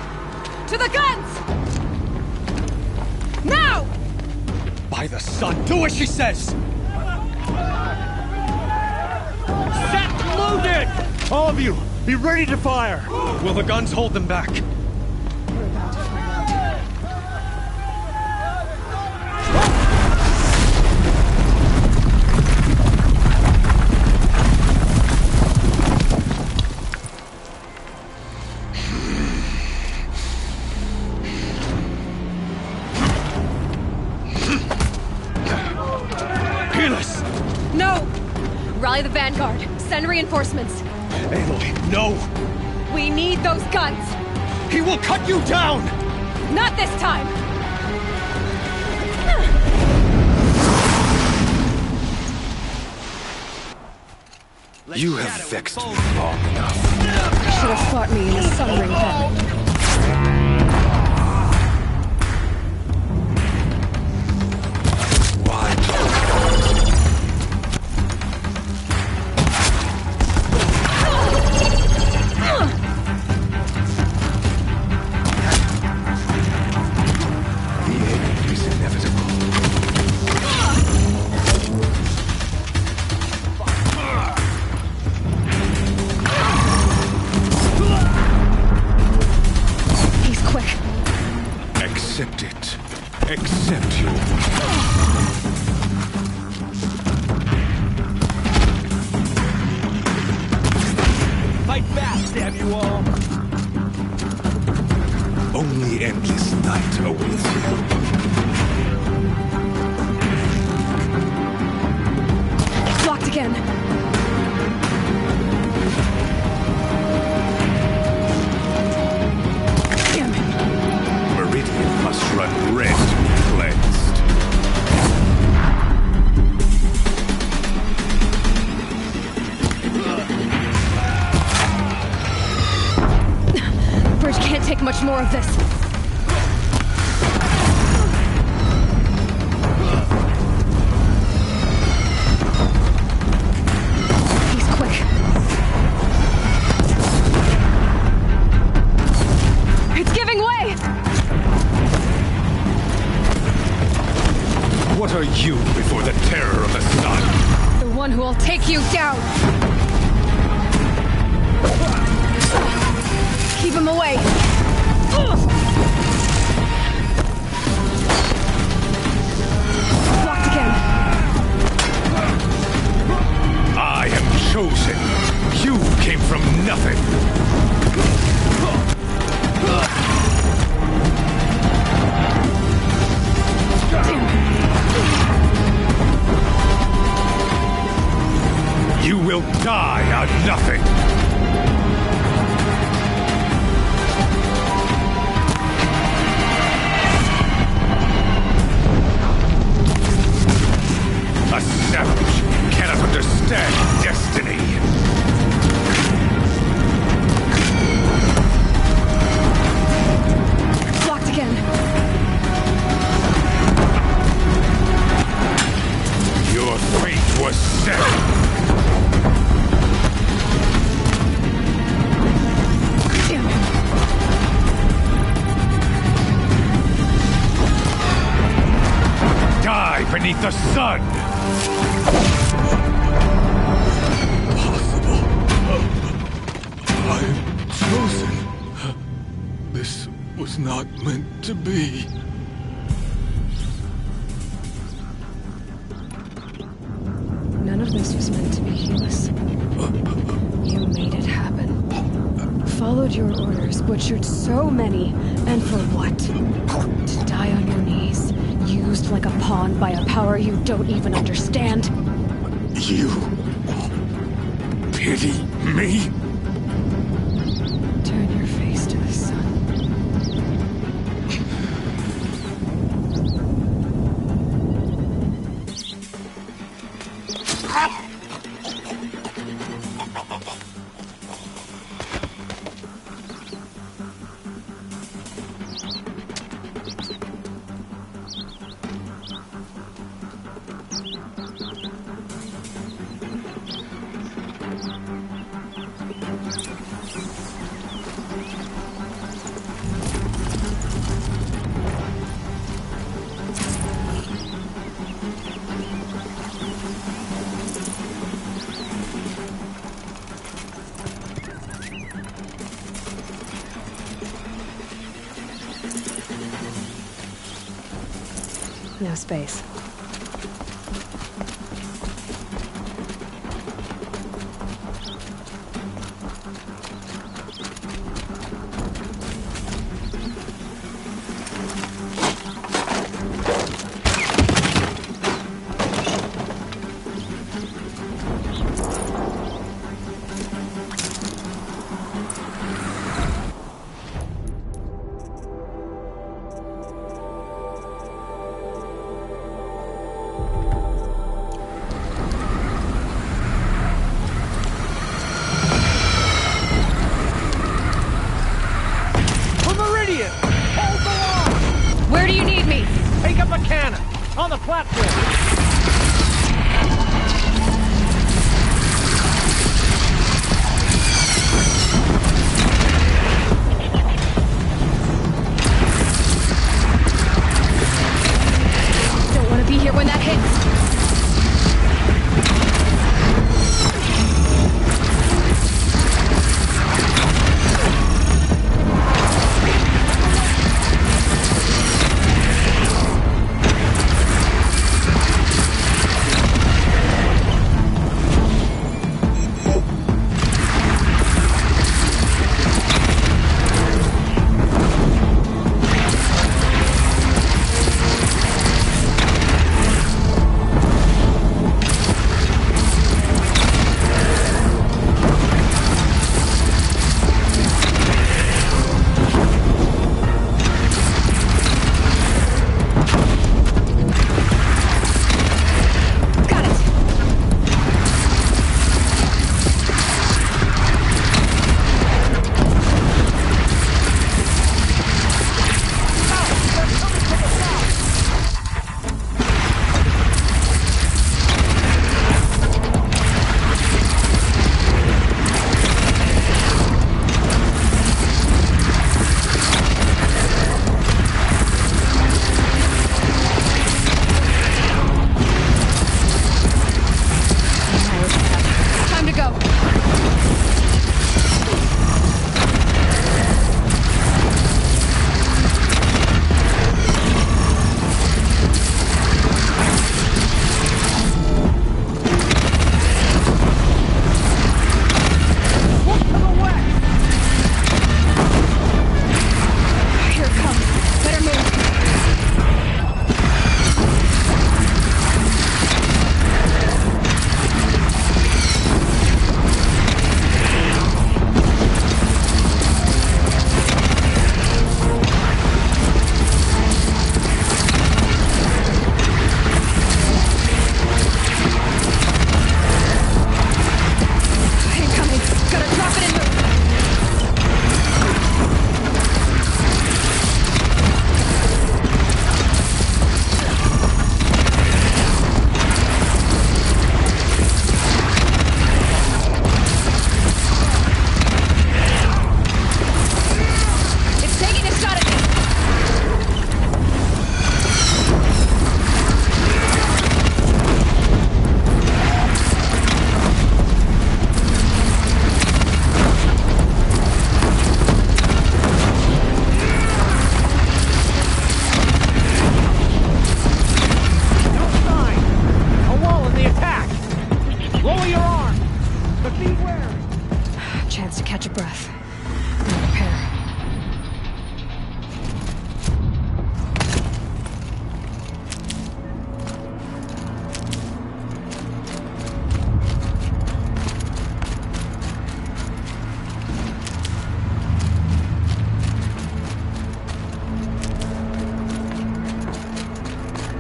To the guns! Now! By the sun, do as she says! Set loaded! All of you, be ready to fire! Will the guns hold them back? We're about to find out. Rally the vanguard. Send reinforcements. Aloy, no! We need those guns! He will cut you down! Not this time! You have vexed me long enough. Should have fought me in a summering heaven. Only endless night awaits you. It's locked again. Damn it. Meridian must run red to be cleansed. Look! It's giving way! What are you before the terror of the sun? The one who will take you down! Keep him away! Blocked again! I am chosen! You came from nothing! You will die out of nothing! A savage cannot understand destiny! Blocked again! Your fate was set! Die beneath the sun! Impossible. I am chosen. This was not meant to be. None of this was meant to be, Helis. You made it happen. Followed your orders, butchered so many, and for what? To die on your knees, used like a pawn by a power you don't even understand. You pity me? Turn your face to the sun. No space. Where do you need me? Take up a cannon! On the platform! Don't want to be here when that hits.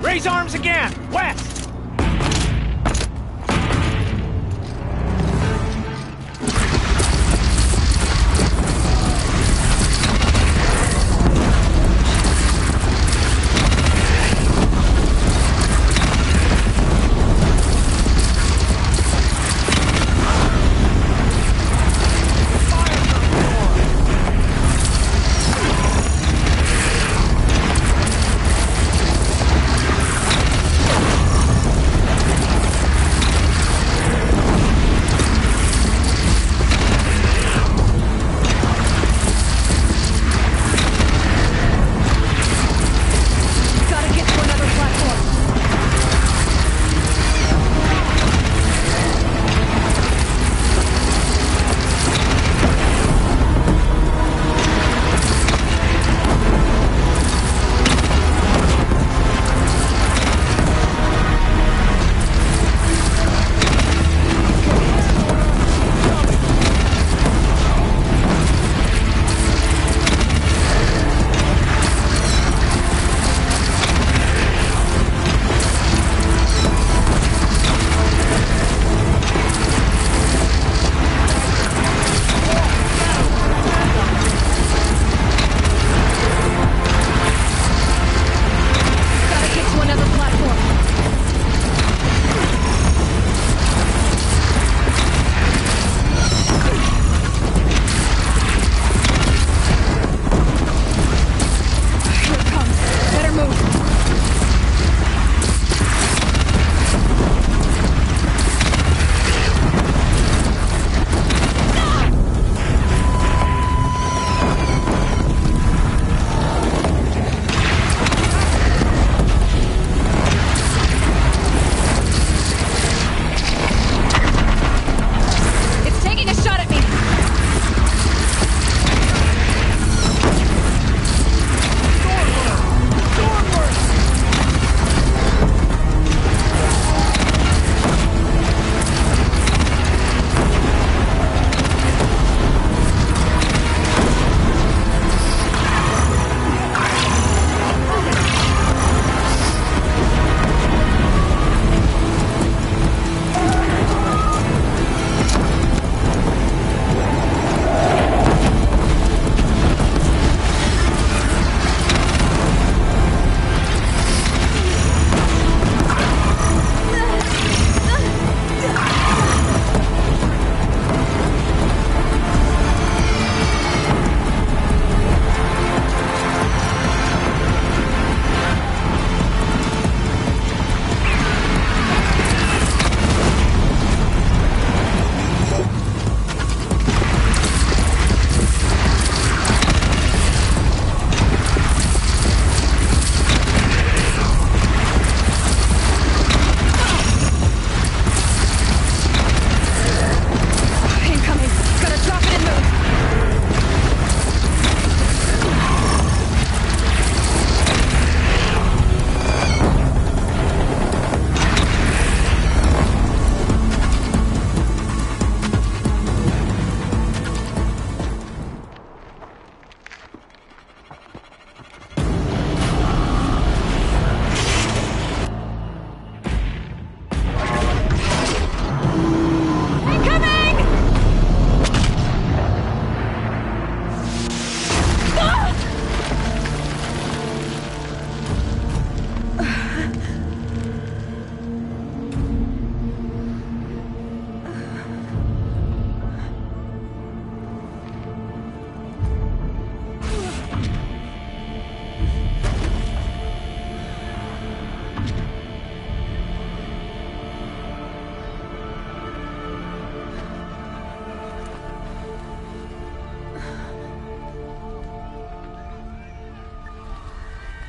Raise arms again! West!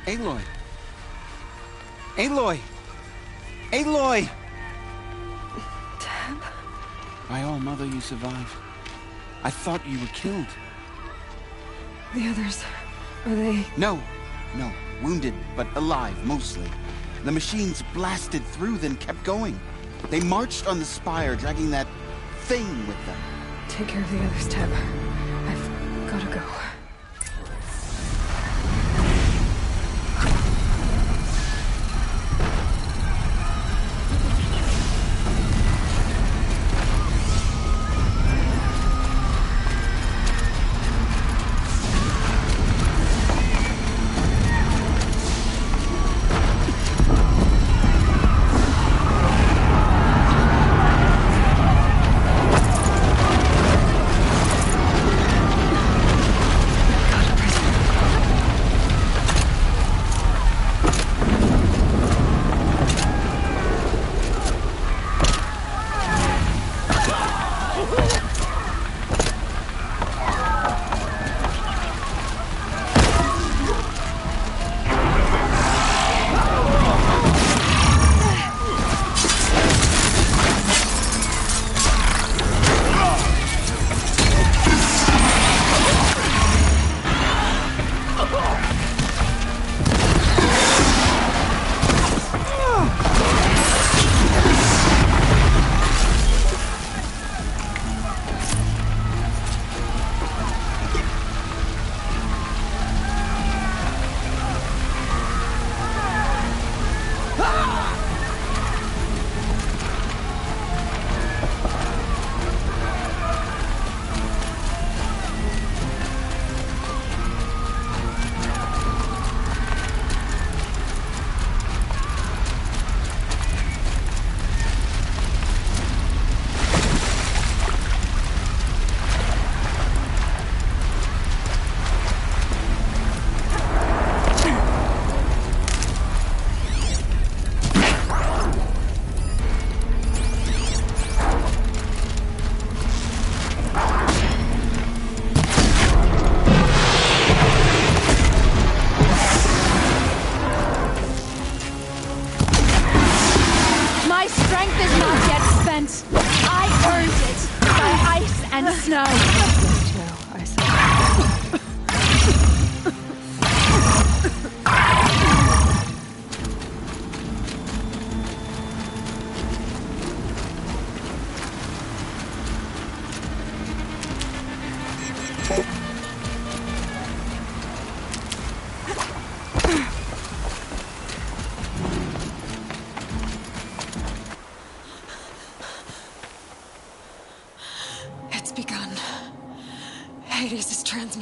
Aloy! Aloy! Aloy! Dad? My own mother, you survived. I thought you were killed. The others, are they... No. Wounded, but alive, mostly. The machines blasted through, then kept going. They marched on the spire, dragging that thing with them. Take care of the others, Tab. I've gotta go.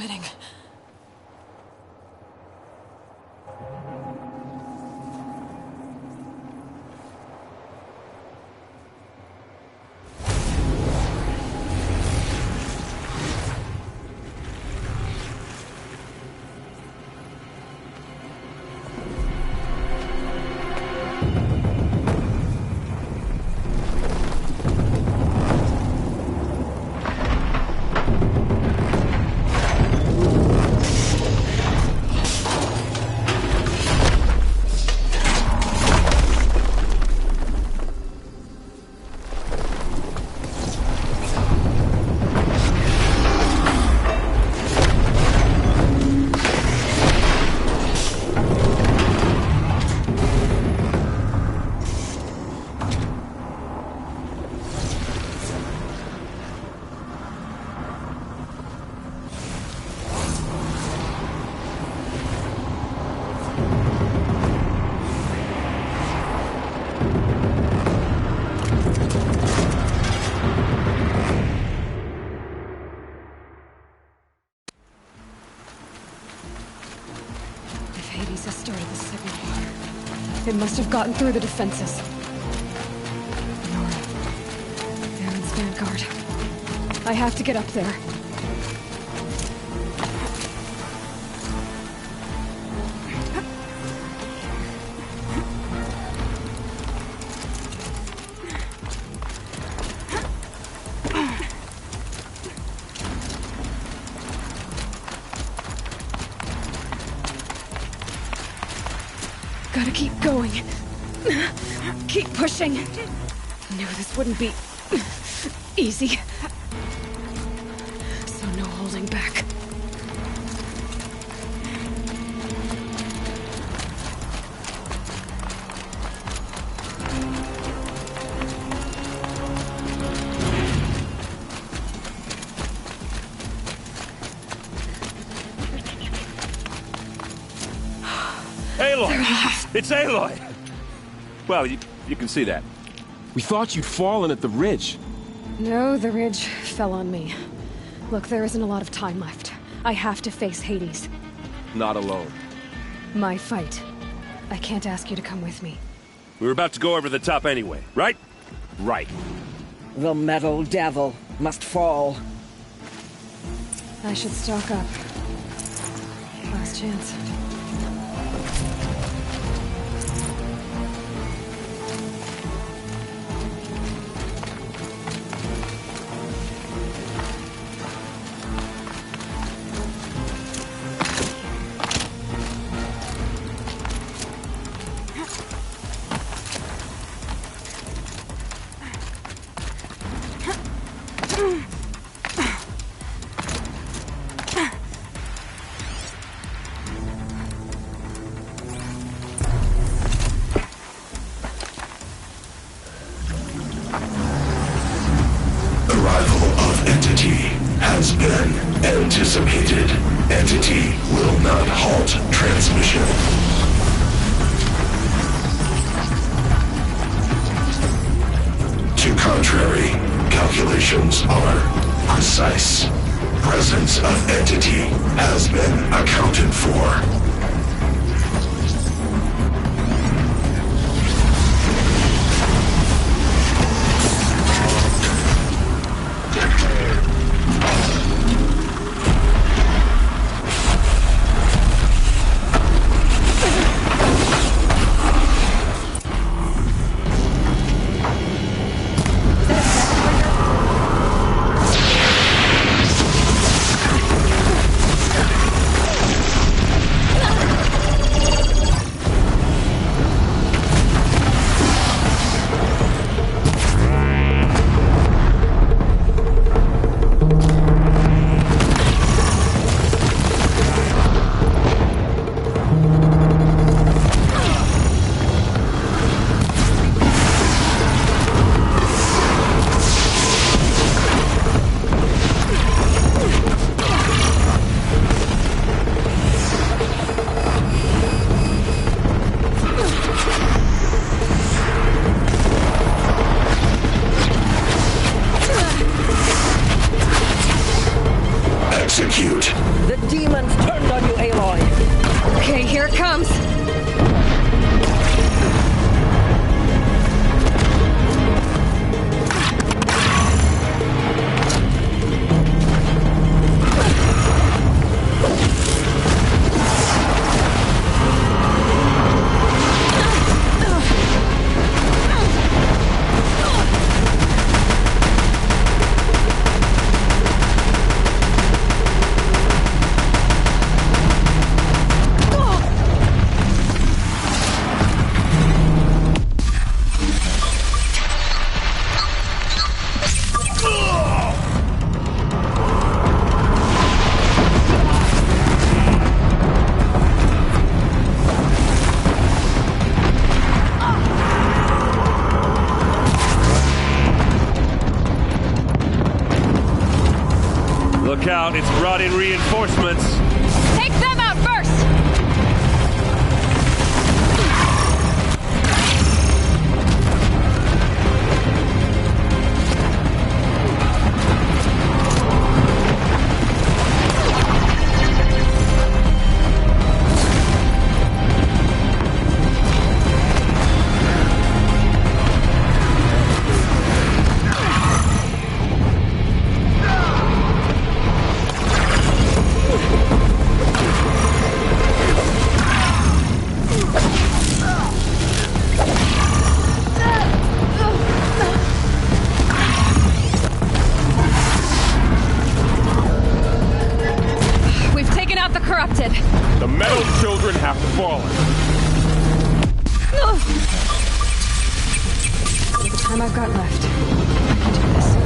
fitting. It must have gotten through the defenses. Nora. Aaron's vanguard. I have to get up there. Gotta keep going. Keep pushing. Knew this wouldn't be easy. So no holding back. Aloy! It's Aloy! Well, you can see that. We thought you'd fallen at the ridge. No, the ridge fell on me. Look, there isn't a lot of time left. I have to face Hades. Not alone. My fight. I can't ask you to come with me. We were about to go over the top anyway, right? Right. The metal devil must fall. I should stock up. Last chance. Has been anticipated. Entity will not halt transmission. To contrary, calculations are precise. Presence of entity has been accounted for. out, it's brought in reinforcements. Take them out first! The metal children have fallen. With the time I've got left, I can do this.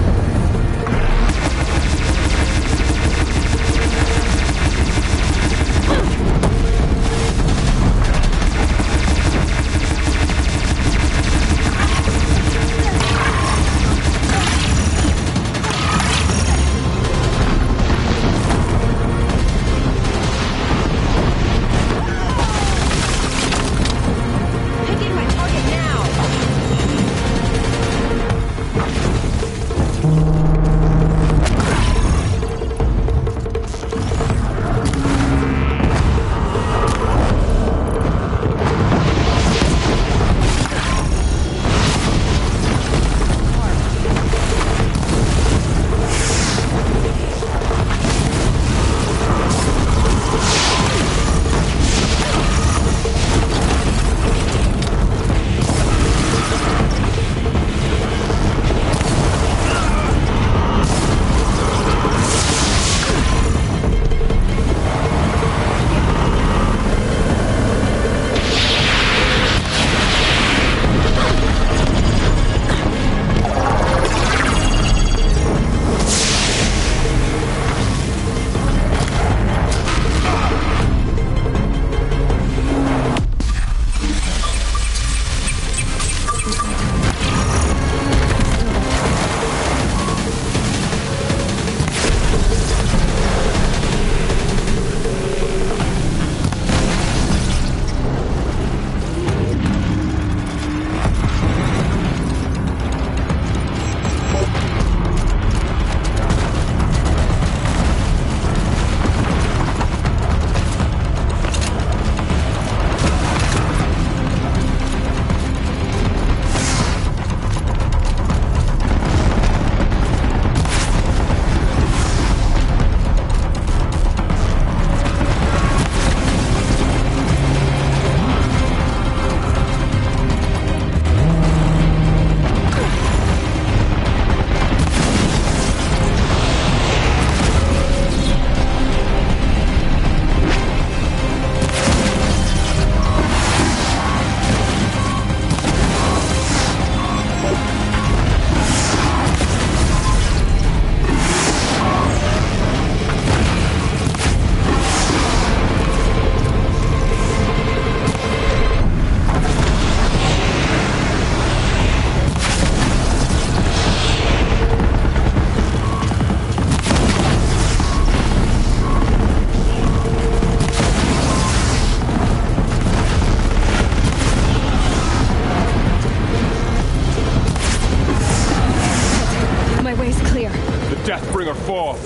Deathbringer falls.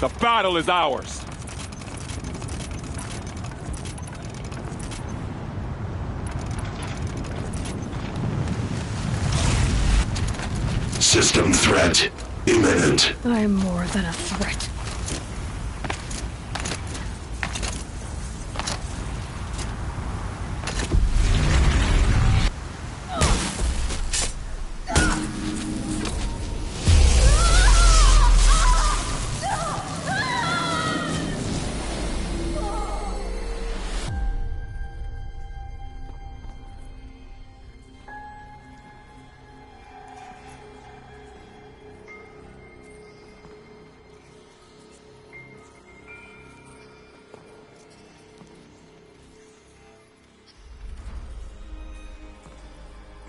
The battle is ours. System threat imminent. I'm more than a threat.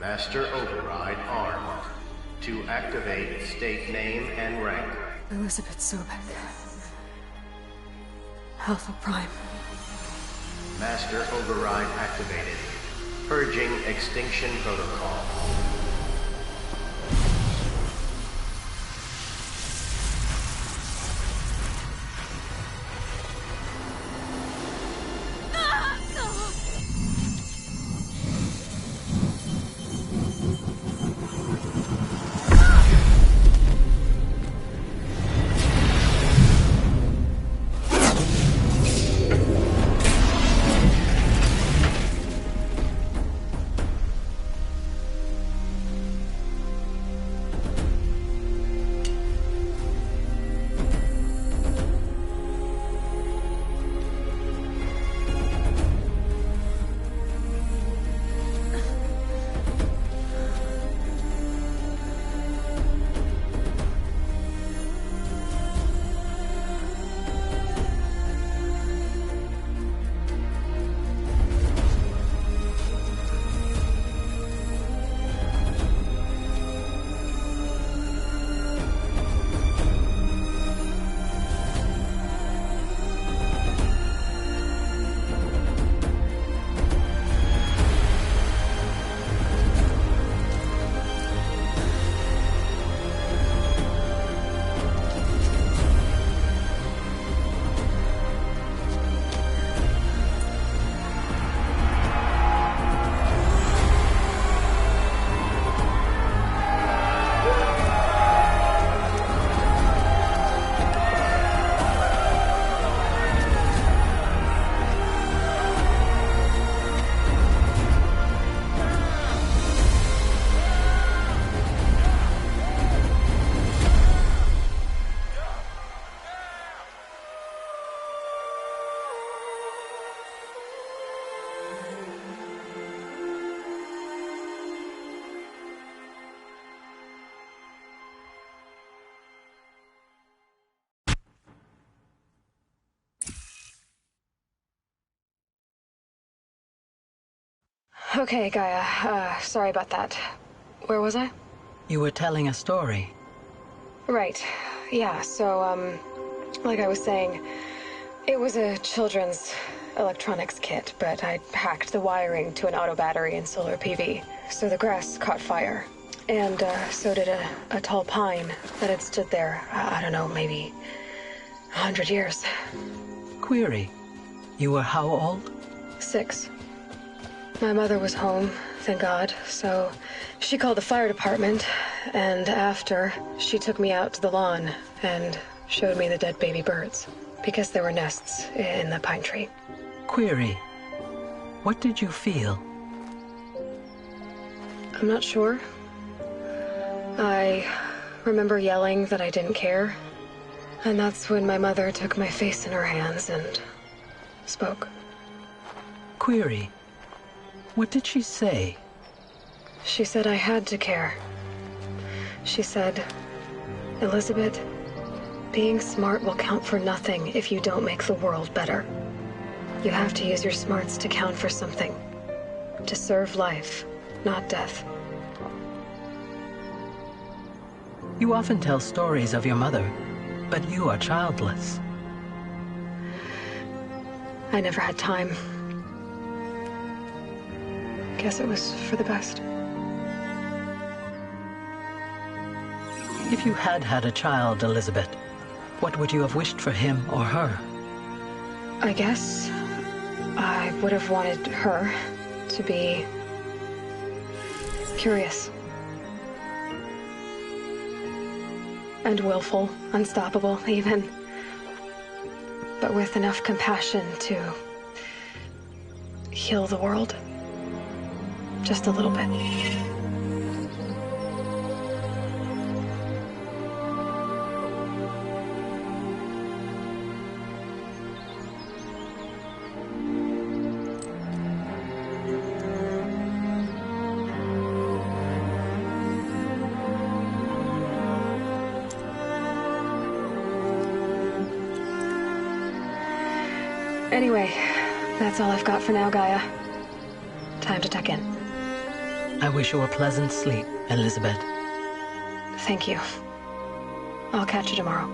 Master Override armed. To activate, state name and rank. Elizabeth Sobek. Alpha Prime. Master override activated. Purging extinction protocol. Okay, Gaia. Sorry about that. Where was I? You were telling a story. Right. Yeah, so, like I was saying, it was a children's electronics kit, but I hacked the wiring to an auto battery and solar PV. So the grass caught fire. And, so did a tall pine that had stood there, I don't know, maybe 100 years. Query. You were how old? 6. My mother was home, thank God, so she called the fire department, and after, she took me out to the lawn and showed me the dead baby birds, because there were nests in the pine tree. Query. What did you feel? I'm not sure. I remember yelling that I didn't care, and that's when my mother took my face in her hands and spoke. Query. What did she say? She said I had to care. She said, Elizabeth, being smart will count for nothing if you don't make the world better. You have to use your smarts to count for something. To serve life, not death. You often tell stories of your mother, but you are childless. I never had time. Guess it was for the best. If you had had a child, Elizabeth, what would you have wished for him or her? I guess I would have wanted her to be curious. And willful, unstoppable, even. But with enough compassion to heal the world. Just a little bit. Anyway, that's all I've got for now, Gaia. Time to tuck in. I wish you a pleasant sleep, Elizabeth. Thank you. I'll catch you tomorrow.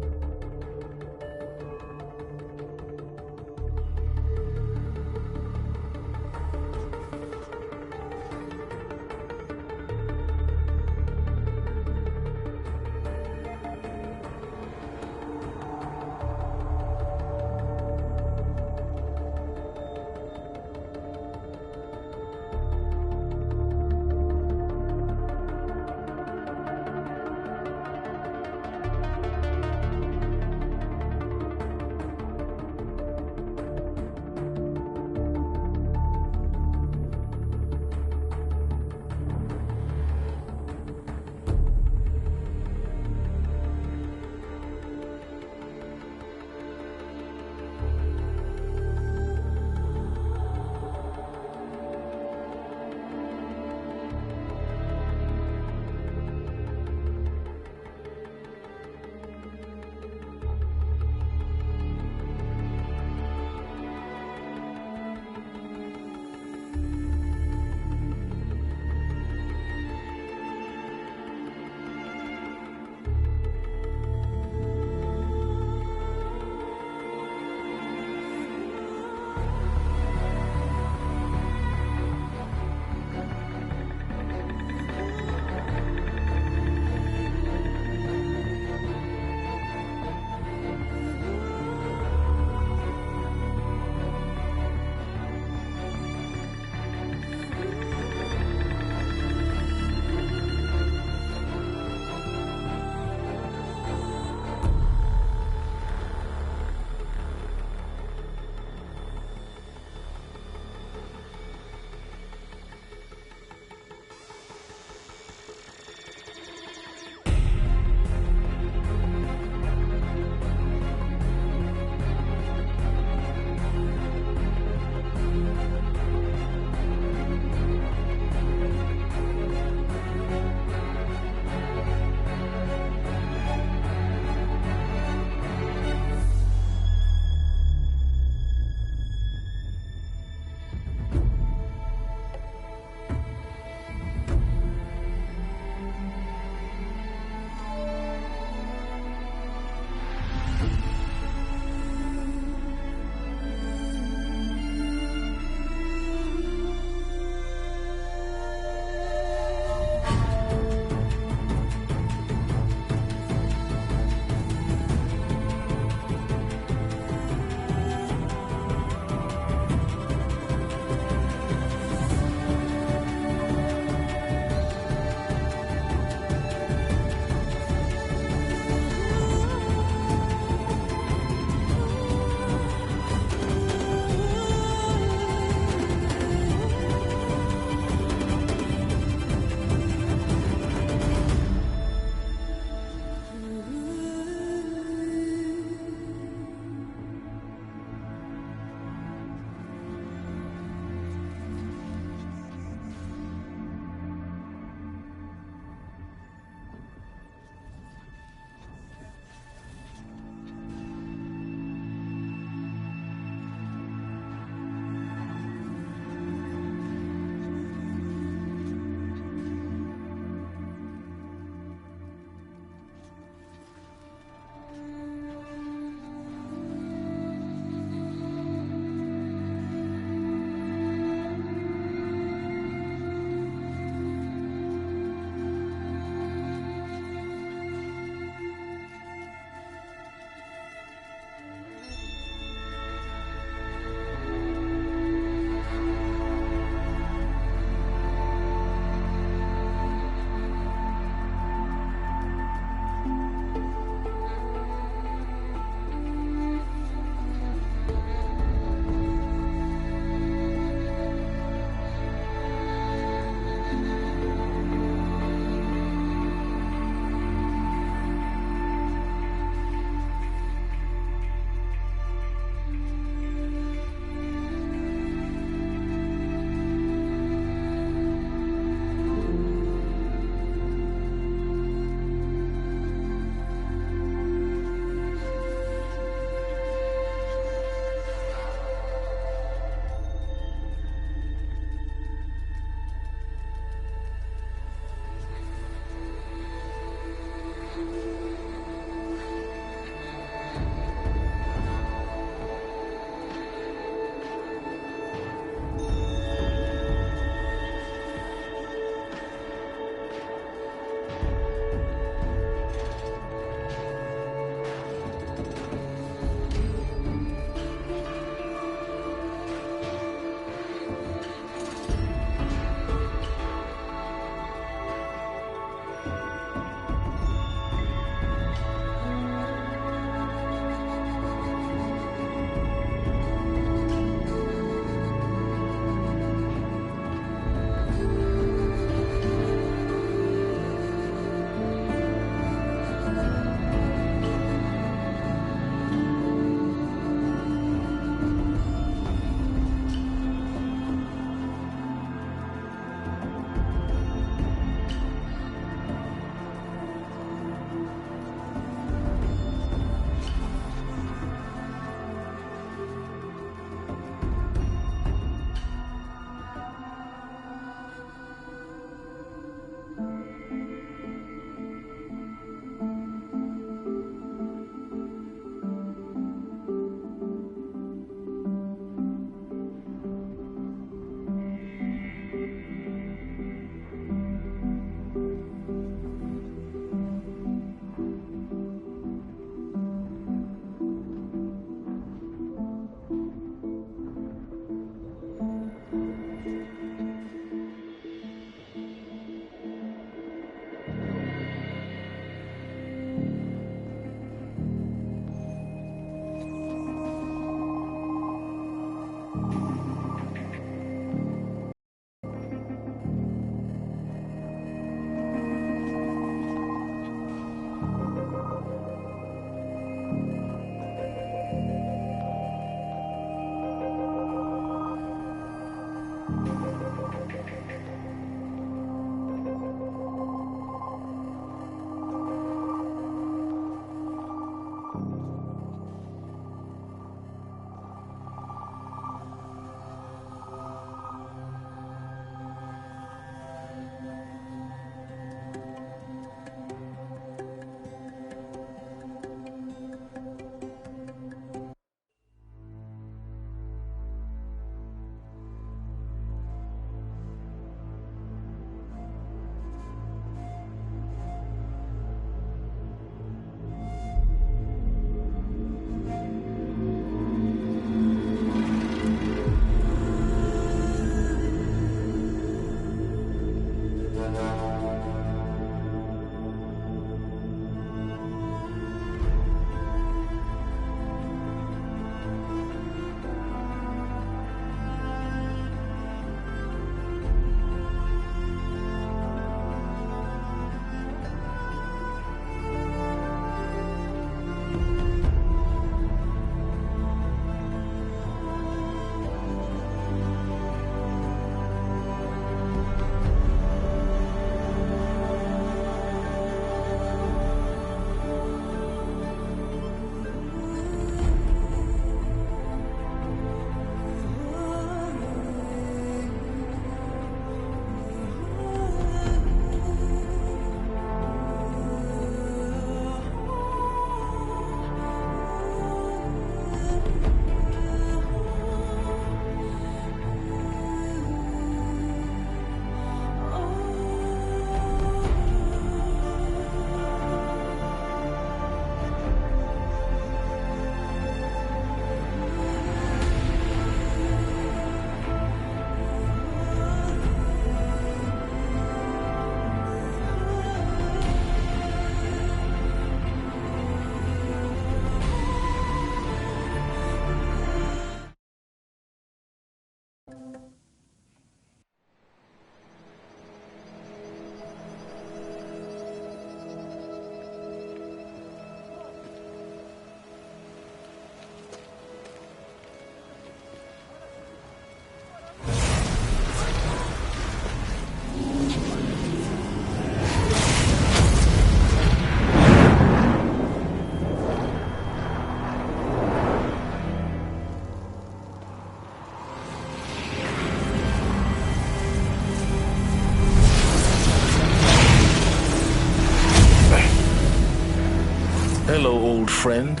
Hello, old friend.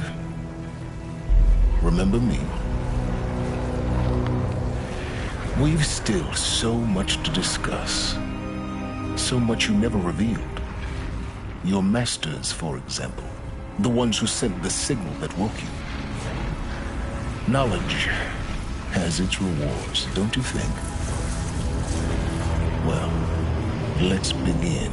Remember me? We've still so much to discuss. So much you never revealed. Your masters, for example. The ones who sent the signal that woke you. Knowledge has its rewards, don't you think? Well, let's begin.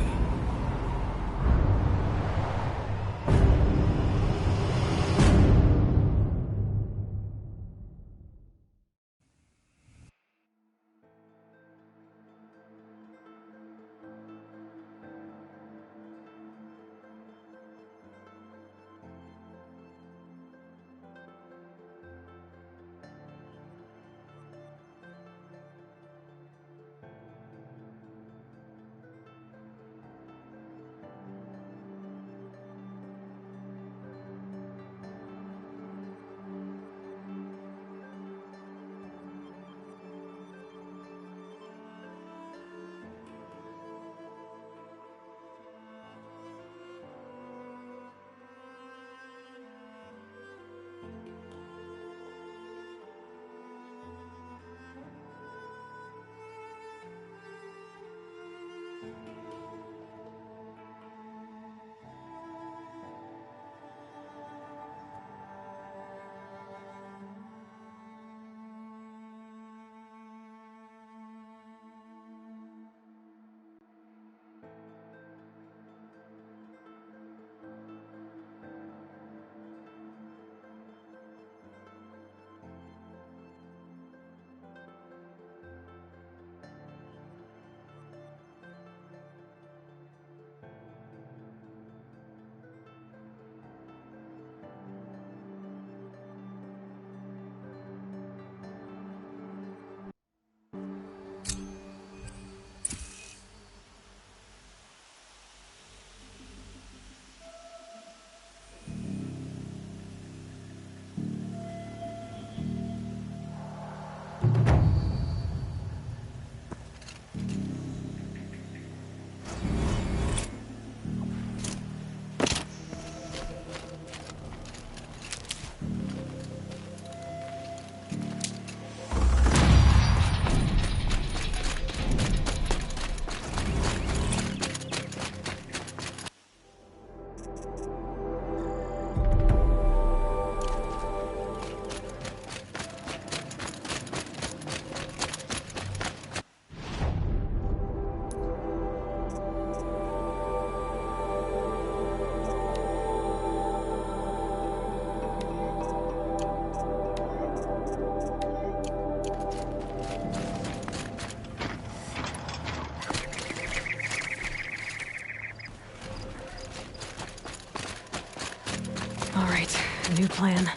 All right, new plan.